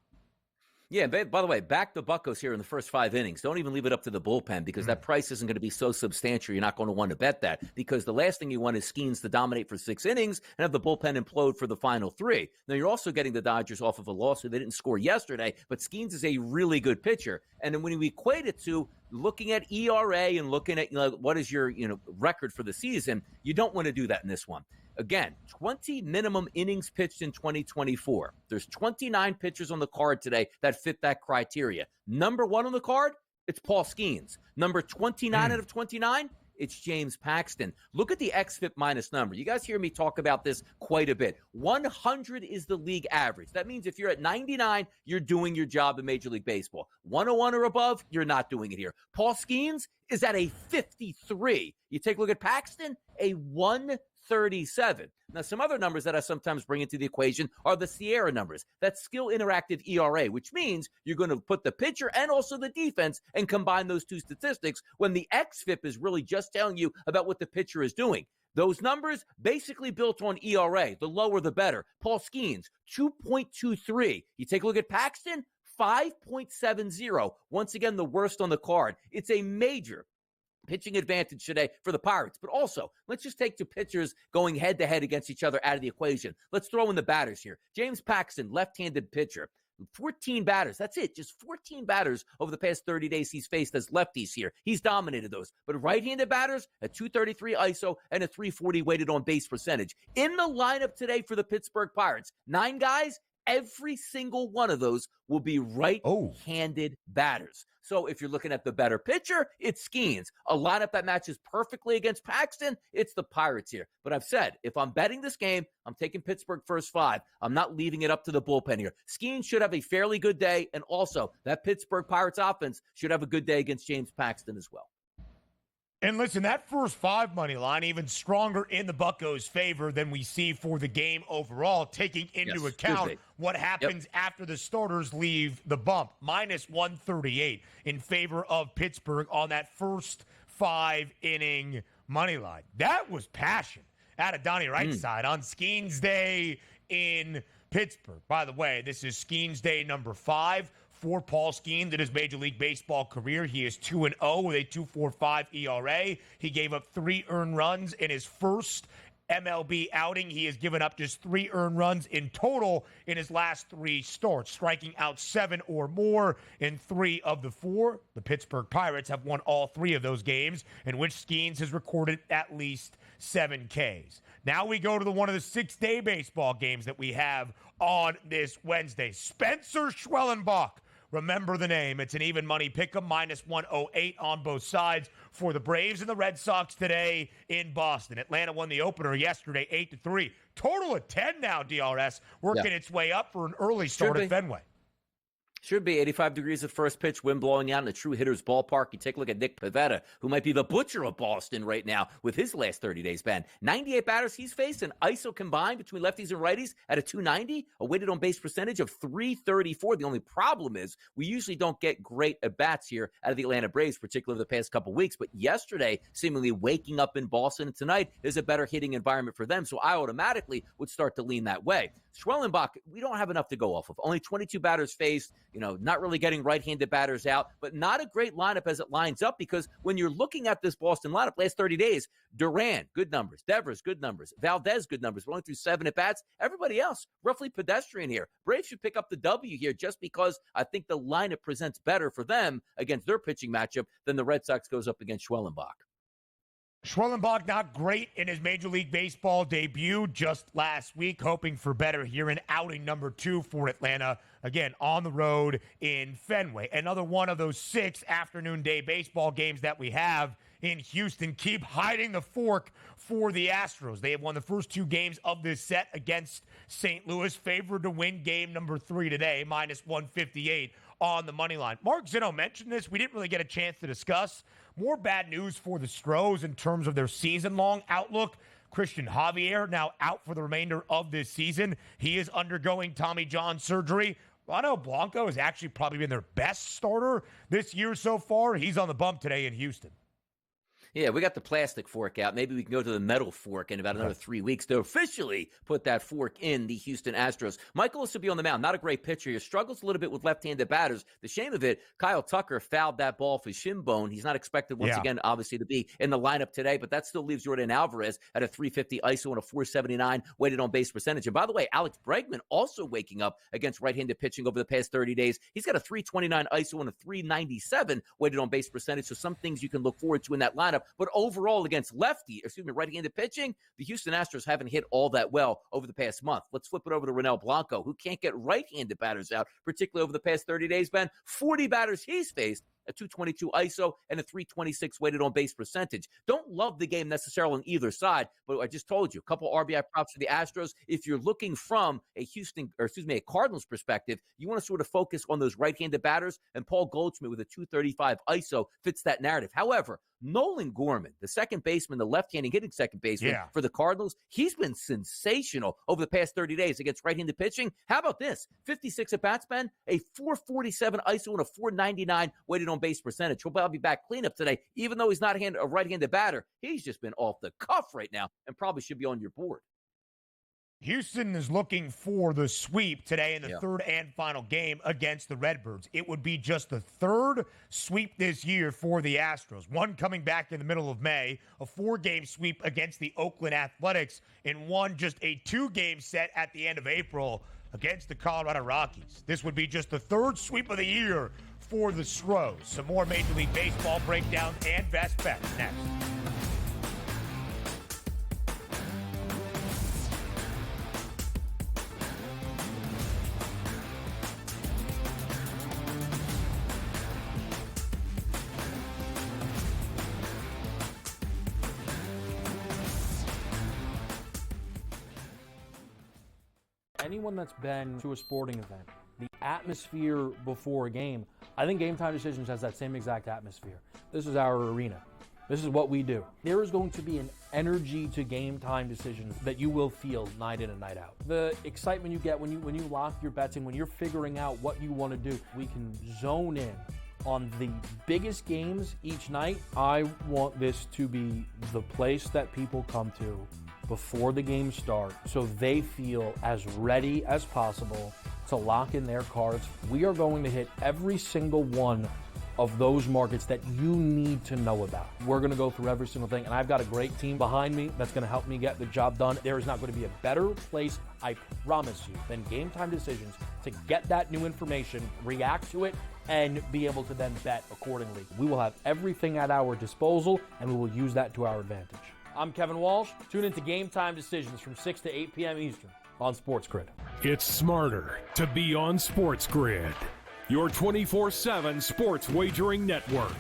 Speaker 8: Yeah, by the way, back the Buccos here in the first 5 innings. Don't even leave it up to the bullpen, because that price isn't going to be so substantial. You're not going to want to bet that, because the last thing you want is Skeens to dominate for 6 innings and have the bullpen implode for the final 3. Now, you're also getting the Dodgers off of a loss, so they didn't score yesterday, but Skeens is a really good pitcher. And then when you equate it to looking at ERA and looking at what is your record for the season, you don't want to do that in this one. Again, 20 minimum innings pitched in 2024. There's 29 pitchers on the card today that fit that criteria. Number 1 on the card, it's Paul Skeens. Number 29 out of 29, it's James Paxton. Look at the xFIP minus number. You guys hear me talk about this quite a bit. 100 is the league average. That means if you're at 99, you're doing your job in Major League Baseball. 101 or above, you're not doing it here. Paul Skeens is at a 53. You take a look at Paxton, a 137. Now, some other numbers that I sometimes bring into the equation are the Sierra numbers. That's skill interactive ERA, which means you're going to put the pitcher and also the defense and combine those two statistics, when the xFIP is really just telling you about what the pitcher is doing. Those numbers basically built on ERA. The lower, the better. Paul Skeens, 2.23. You take a look at Paxton, 5.70. Once again, the worst on the card. It's a major pitching advantage today for the Pirates. But also, let's just take 2 pitchers going head-to-head against each other out of the equation. Let's throw in the batters here. James Paxton, left-handed pitcher. 14 batters. That's it. Just 14 batters over the past 30 days he's faced as lefties here. He's dominated those. But right-handed batters, a 233 ISO and a 340 weighted on base percentage. In the lineup today for the Pittsburgh Pirates, 9 guys, every single one of those will be right-handed batters. So if you're looking at the better pitcher, it's Skeens. A lineup that matches perfectly against Paxton, it's the Pirates here. But I've said, if I'm betting this game, I'm taking Pittsburgh first 5. I'm not leaving it up to the bullpen here. Skeens should have a fairly good day, and also that Pittsburgh Pirates offense should have a good day against James Paxton as well.
Speaker 7: And listen, that first 5 money line, even stronger in the Buccos' favor than we see for the game overall, taking into account what happens after the starters leave the bump. Minus 138 in favor of Pittsburgh on that first 5-inning money line. That was passion out of Donnie Wright's side on Skeens Day in Pittsburgh. By the way, this is Skeens Day number 5 for Paul Skeens in his Major League Baseball career. He is 2-0 with a 2.45 ERA. He gave up 3 earned runs in his first MLB outing. He has given up just 3 earned runs in total in his last 3 starts, striking out 7 or more in 3 of the 4. The Pittsburgh Pirates have won all 3 of those games, in which Skeens has recorded at least 7 Ks. Now we go to one of the 6-day baseball games that we have on this Wednesday. Spencer Schwellenbach. Remember the name. It's an even money pick'em, minus 108 on both sides for the Braves and the Red Sox today in Boston. Atlanta won the opener yesterday, 8-3. Total of 10 now, DRS, working its way up for an early start at Fenway.
Speaker 8: Should be 85 degrees at first pitch, wind blowing out in a true hitter's ballpark. You take a look at Nick Pivetta, who might be the butcher of Boston right now with his last 30 days, Ben. 98 batters he's faced, an ISO combined between lefties and righties at a 290, a weighted on base percentage of 334. The only problem is we usually don't get great at-bats here out of the Atlanta Braves, particularly the past couple weeks. But yesterday, seemingly waking up in Boston, and tonight is a better hitting environment for them. So I automatically would start to lean that way. Schwellenbach, we don't have enough to go off of. Only 22 batters faced, not really getting right-handed batters out, but not a great lineup as it lines up, because when you're looking at this Boston lineup last 30 days, Duran, good numbers. Devers, good numbers. Valdez, good numbers. We're only through 7 at-bats. Everybody else, roughly pedestrian here. Braves should pick up the W here just because I think the lineup presents better for them against their pitching matchup than the Red Sox goes up against Schwellenbach.
Speaker 7: Schwellenbach not great in his Major League Baseball debut just last week, hoping for better here in outing number 2 for Atlanta, again, on the road in Fenway. Another one of those 6 afternoon day baseball games that we have in Houston. Keep hiding the fork for the Astros. They have won the first 2 games of this set against St. Louis, favored to win game number 3 today, minus 158 on the money line. Mark Zinno mentioned this. We didn't really get a chance to discuss. More bad news for the Stros in terms of their season-long outlook. Christian Javier now out for the remainder of this season. He is undergoing Tommy John surgery. Ronald Blanco has actually probably been their best starter this year so far. He's on the bump today in Houston.
Speaker 8: Yeah, we got the plastic fork out. Maybe we can go to the metal fork in about another 3 weeks to officially put that fork in the Houston Astros. Michaelis will be on the mound. Not a great pitcher. He struggles a little bit with left-handed batters. The shame of it, Kyle Tucker fouled that ball for his shin bone. He's not expected once again, obviously, to be in the lineup today, but that still leaves Jordan Alvarez at a 350 ISO and a 479 weighted on base percentage. And by the way, Alex Bregman also waking up against right-handed pitching over the past 30 days. He's got a 329 ISO and a 397 weighted on base percentage. So some things you can look forward to in that lineup. But overall, against right-handed pitching, the Houston Astros haven't hit all that well over the past month. Let's flip it over to Ronel Blanco, who can't get right-handed batters out, particularly over the past 30 days, Ben. 40 batters he's faced, a 222 ISO and a 326 weighted on base percentage. Don't love the game necessarily on either side, but I just told you, a couple RBI props for the Astros. If you're looking from a Cardinals perspective, you want to sort of focus on those right-handed batters, and Paul Goldschmidt with a 235 ISO fits that narrative. However, Nolan Gorman, the second baseman, the left-handed hitting second baseman for the Cardinals, he's been sensational over the past 30 days against right-handed pitching. How about this? 56 at-bats, Ben, a 447 ISO and a 499 weighted on base percentage. He'll probably be back cleanup today, even though he's not a right-handed batter. He's just been off the cuff right now and probably should be on your board.
Speaker 7: Houston is looking for the sweep today in the third and final game against the Redbirds. It would be just the third sweep this year for the Astros. One coming back in the middle of May, a 4-game sweep against the Oakland Athletics, and one just a 2-game set at the end of April against the Colorado Rockies. This would be just the third sweep of the year for the Stros. Some more Major League Baseball breakdowns and best bets next.
Speaker 9: Anyone that's been to a sporting event, the atmosphere before a game, I think Game Time Decisions has that same exact atmosphere. This is our arena. This is what we do. There is going to be an energy to Game Time Decisions that you will feel night in and night out. The excitement you get when you lock your bets in, when you're figuring out what you want to do, we can zone in on the biggest games each night. I want this to be the place that people come to before the games start so they feel as ready as possible to lock in their cards. We are going to hit every single one of those markets that you need to know about. We're going to go through every single thing, and I've got a great team behind me that's going to help me get the job done. There is not going to be a better place, I promise you, than Game Time Decisions to get that new information, react to it, and be able to then bet accordingly. We will have everything at our disposal, and we will use that to our advantage. I'm Kevin Walsh. Tune into Game Time Decisions from 6 to 8 p.m. Eastern on SportsGrid.
Speaker 3: It's smarter to be on SportsGrid, your 24/7 sports wagering network.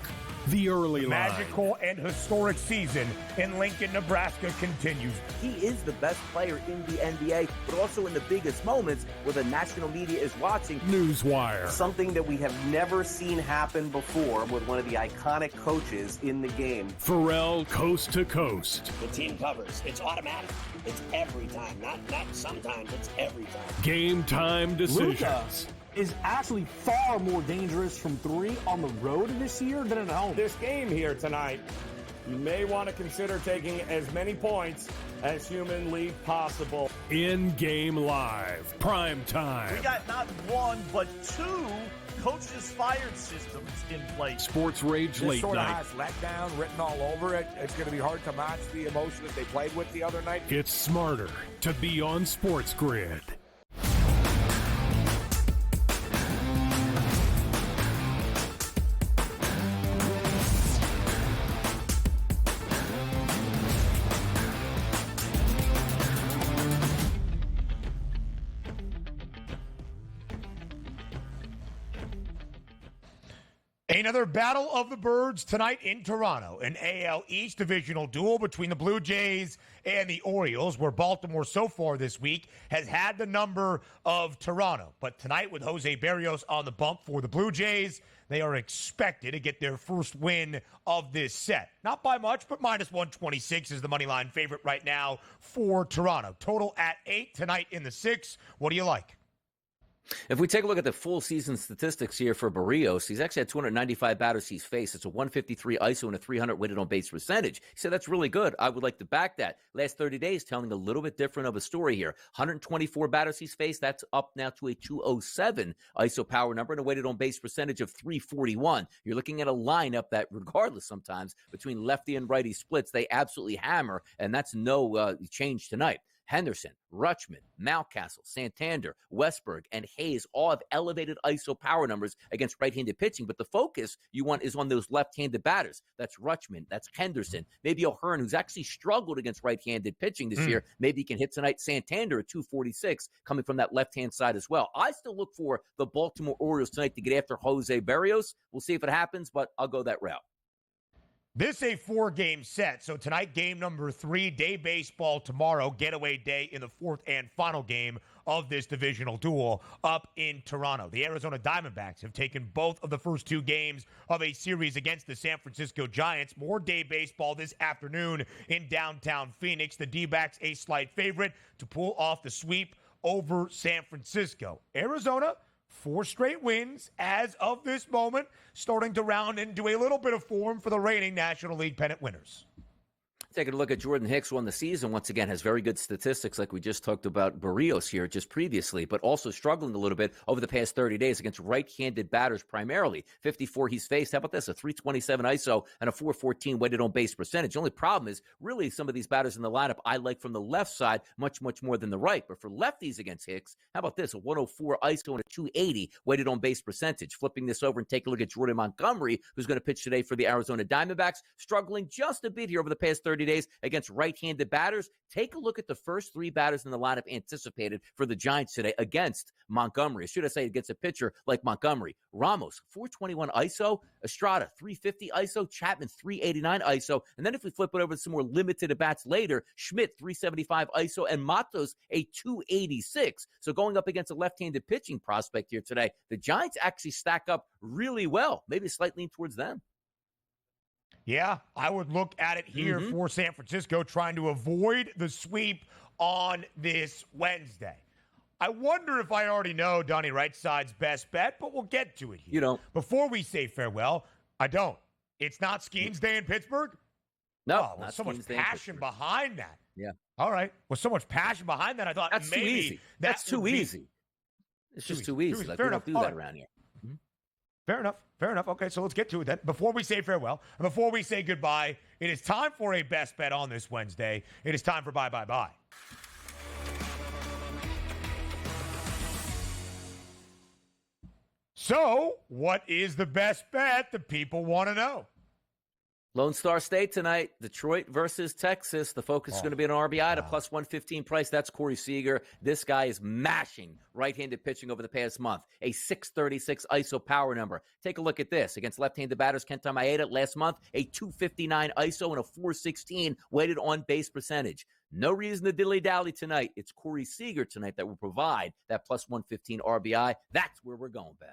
Speaker 3: The early line.
Speaker 7: Magical and historic season in Lincoln, Nebraska continues.
Speaker 10: He is the best player in the NBA, but also in the biggest moments where the national media is watching.
Speaker 3: Newswire.
Speaker 15: Something that we have never seen happen before with one of the iconic coaches in the game.
Speaker 3: Pharrell coast to coast.
Speaker 11: The team covers. It's automatic. It's every time. Not sometimes. It's every time.
Speaker 3: Game Time Decisions.
Speaker 12: Luka is actually far more dangerous from 3 on the road this year than at home.
Speaker 13: This game here tonight, you may want to consider taking as many points as humanly possible.
Speaker 3: In-game live, prime time.
Speaker 1: We got not one, but 2 coaches fired systems in place.
Speaker 3: Sports Rage
Speaker 14: This
Speaker 3: late
Speaker 14: sort of
Speaker 3: night.
Speaker 14: has letdown written all over it. It's going to be hard to match the emotion that they played with the other night.
Speaker 3: It's smarter to be on SportsGrid.
Speaker 7: Another battle of the birds tonight in Toronto, an AL East divisional duel between the Blue Jays and the Orioles, where Baltimore so far this week has had the number of Toronto. But tonight, with Jose Berrios on the bump for the Blue Jays, they are expected to get their first win of this set. Not by much, but minus 126 is the money line favorite right now for Toronto. Total at 8 tonight in the 6. What do you like?
Speaker 8: If we take a look at the full season statistics here for Berrios, he's actually had 295 batters he's faced. It's a 153 ISO and a 300 weighted on base percentage. He said that's really good. I would like to back that. Last 30 days telling a little bit different of a story here. 124 batters he's faced. That's up now to a 207 ISO power number and a weighted on base percentage of 341. You're looking at a lineup that, regardless sometimes, between lefty and righty splits, they absolutely hammer, and that's no change tonight. Henderson, Rutschman, Mountcastle, Santander, Westberg, and Hayes all have elevated ISO power numbers against right-handed pitching, but the focus you want is on those left-handed batters. That's Rutschman, that's Henderson, maybe O'Hearn, who's actually struggled against right-handed pitching this year. Maybe he can hit tonight. Santander at 246 coming from that left-hand side as well. I still look for the Baltimore Orioles tonight to get after Jose Berrios. We'll see if it happens, but I'll go that route.
Speaker 7: This is a 4-game set. So tonight, game number 3, day baseball tomorrow, getaway day in the 4th and final game of this divisional duel up in Toronto. The Arizona Diamondbacks have taken both of the first 2 games of a series against the San Francisco Giants. More day baseball this afternoon in downtown Phoenix. The D-backs a slight favorite to pull off the sweep over San Francisco. Arizona, 4 straight wins as of this moment, starting to round into a little bit of form for the reigning National League pennant winners.
Speaker 8: Taking a look at Jordan Hicks, won the season, once again, has very good statistics like we just talked about Berrios here just previously, but also struggling a little bit over the past 30 days against right-handed batters primarily. 54 he's faced. How about this? A 327 ISO and a 414 weighted on base percentage. The only problem is really some of these batters in the lineup I like from the left side much, much more than the right. But for lefties against Hicks, how about this? A 104 ISO and a 280 weighted on base percentage. Flipping this over and take a look at Jordan Montgomery, who's going to pitch today for the Arizona Diamondbacks, struggling just a bit here over the past 30 days against right-handed batters. Take a look at the first 3 batters in the lineup anticipated for the Giants today against Montgomery. Or should I say against a pitcher like Montgomery? Ramos, 421 ISO. Estrada, 350 ISO. Chapman, 389 ISO. And then if we flip it over to some more limited at-bats later, Schmidt, 375 ISO. And Matos, a 286. So going up against a left-handed pitching prospect here today, the Giants actually stack up really well. Maybe slightly lean towards them.
Speaker 7: Yeah, I would look at it here for San Francisco, trying to avoid the sweep on this Wednesday. I wonder if I already know Donnie Right-Side's best bet, but we'll get to it here.
Speaker 8: You don't.
Speaker 7: Before we say farewell, I don't. It's not Skeens Day in Pittsburgh?
Speaker 8: No,
Speaker 7: not so much passion behind that.
Speaker 8: Yeah.
Speaker 7: All right. Well, so much passion behind that, I thought
Speaker 8: that's
Speaker 7: maybe
Speaker 8: too easy. That's too easy. It's just too easy. Like, we don't do that around here.
Speaker 7: Fair enough. Fair enough. Okay, so let's get to it then. Before we say farewell, and before we say goodbye, it is time for a best bet on this Wednesday. It is time for bye, bye, bye. So, what is the best bet the people want to know?
Speaker 8: Lone Star State tonight, Detroit versus Texas. The focus is going to be an RBI at a plus 115 price. That's Corey Seager. This guy is mashing right-handed pitching over the past month. A 636 ISO power number. Take a look at this. Against left-handed batters, Kenta Maeda last month, a 259 ISO and a 416 weighted on base percentage. No reason to dilly-dally tonight. It's Corey Seager tonight that will provide that plus 115 RBI. That's where we're going, Ben.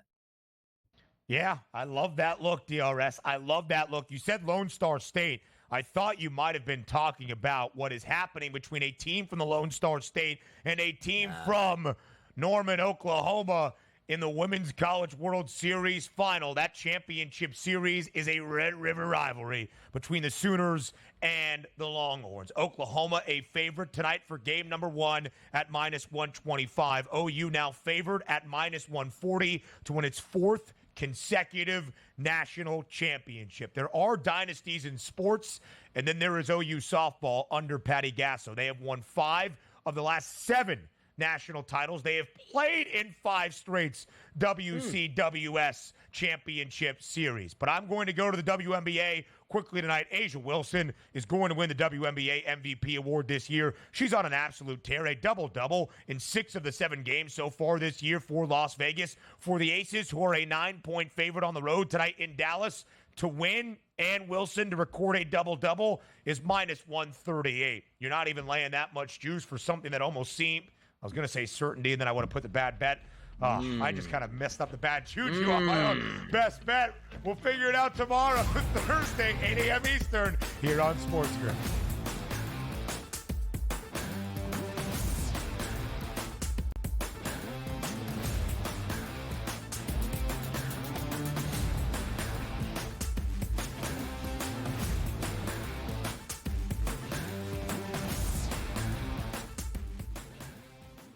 Speaker 7: Yeah, I love that look, DRS. I love that look. You said Lone Star State. I thought you might have been talking about what is happening between a team from the Lone Star State and a team from Norman, Oklahoma in the Women's College World Series final. That championship series is a Red River rivalry between the Sooners and the Longhorns. Oklahoma a favorite tonight for game number 1 at minus 125. OU now favored at minus 140 to win its 4th consecutive national championship. There are dynasties in sports, and then there is OU softball under Patty Gasso. They have won 5 of the last 7 national titles. They have played in 5 straight WCWS Championship Series. But I'm going to go to the WNBA quickly tonight. A'ja Wilson is going to win the WNBA MVP award this year. She's on an absolute tear, a double-double in 6 of the 7 games so far this year for Las Vegas. For the Aces, who are a 9-point favorite on the road tonight in Dallas, to win and Wilson to record a double-double is -138. You're not even laying that much juice for something that almost seemed, I was going to say certainty, and then I want to put the bad bet. I just kind of messed up the bad juju on my own best bet. We'll figure it out tomorrow, Thursday, 8 a.m. Eastern, here on SportsGrid.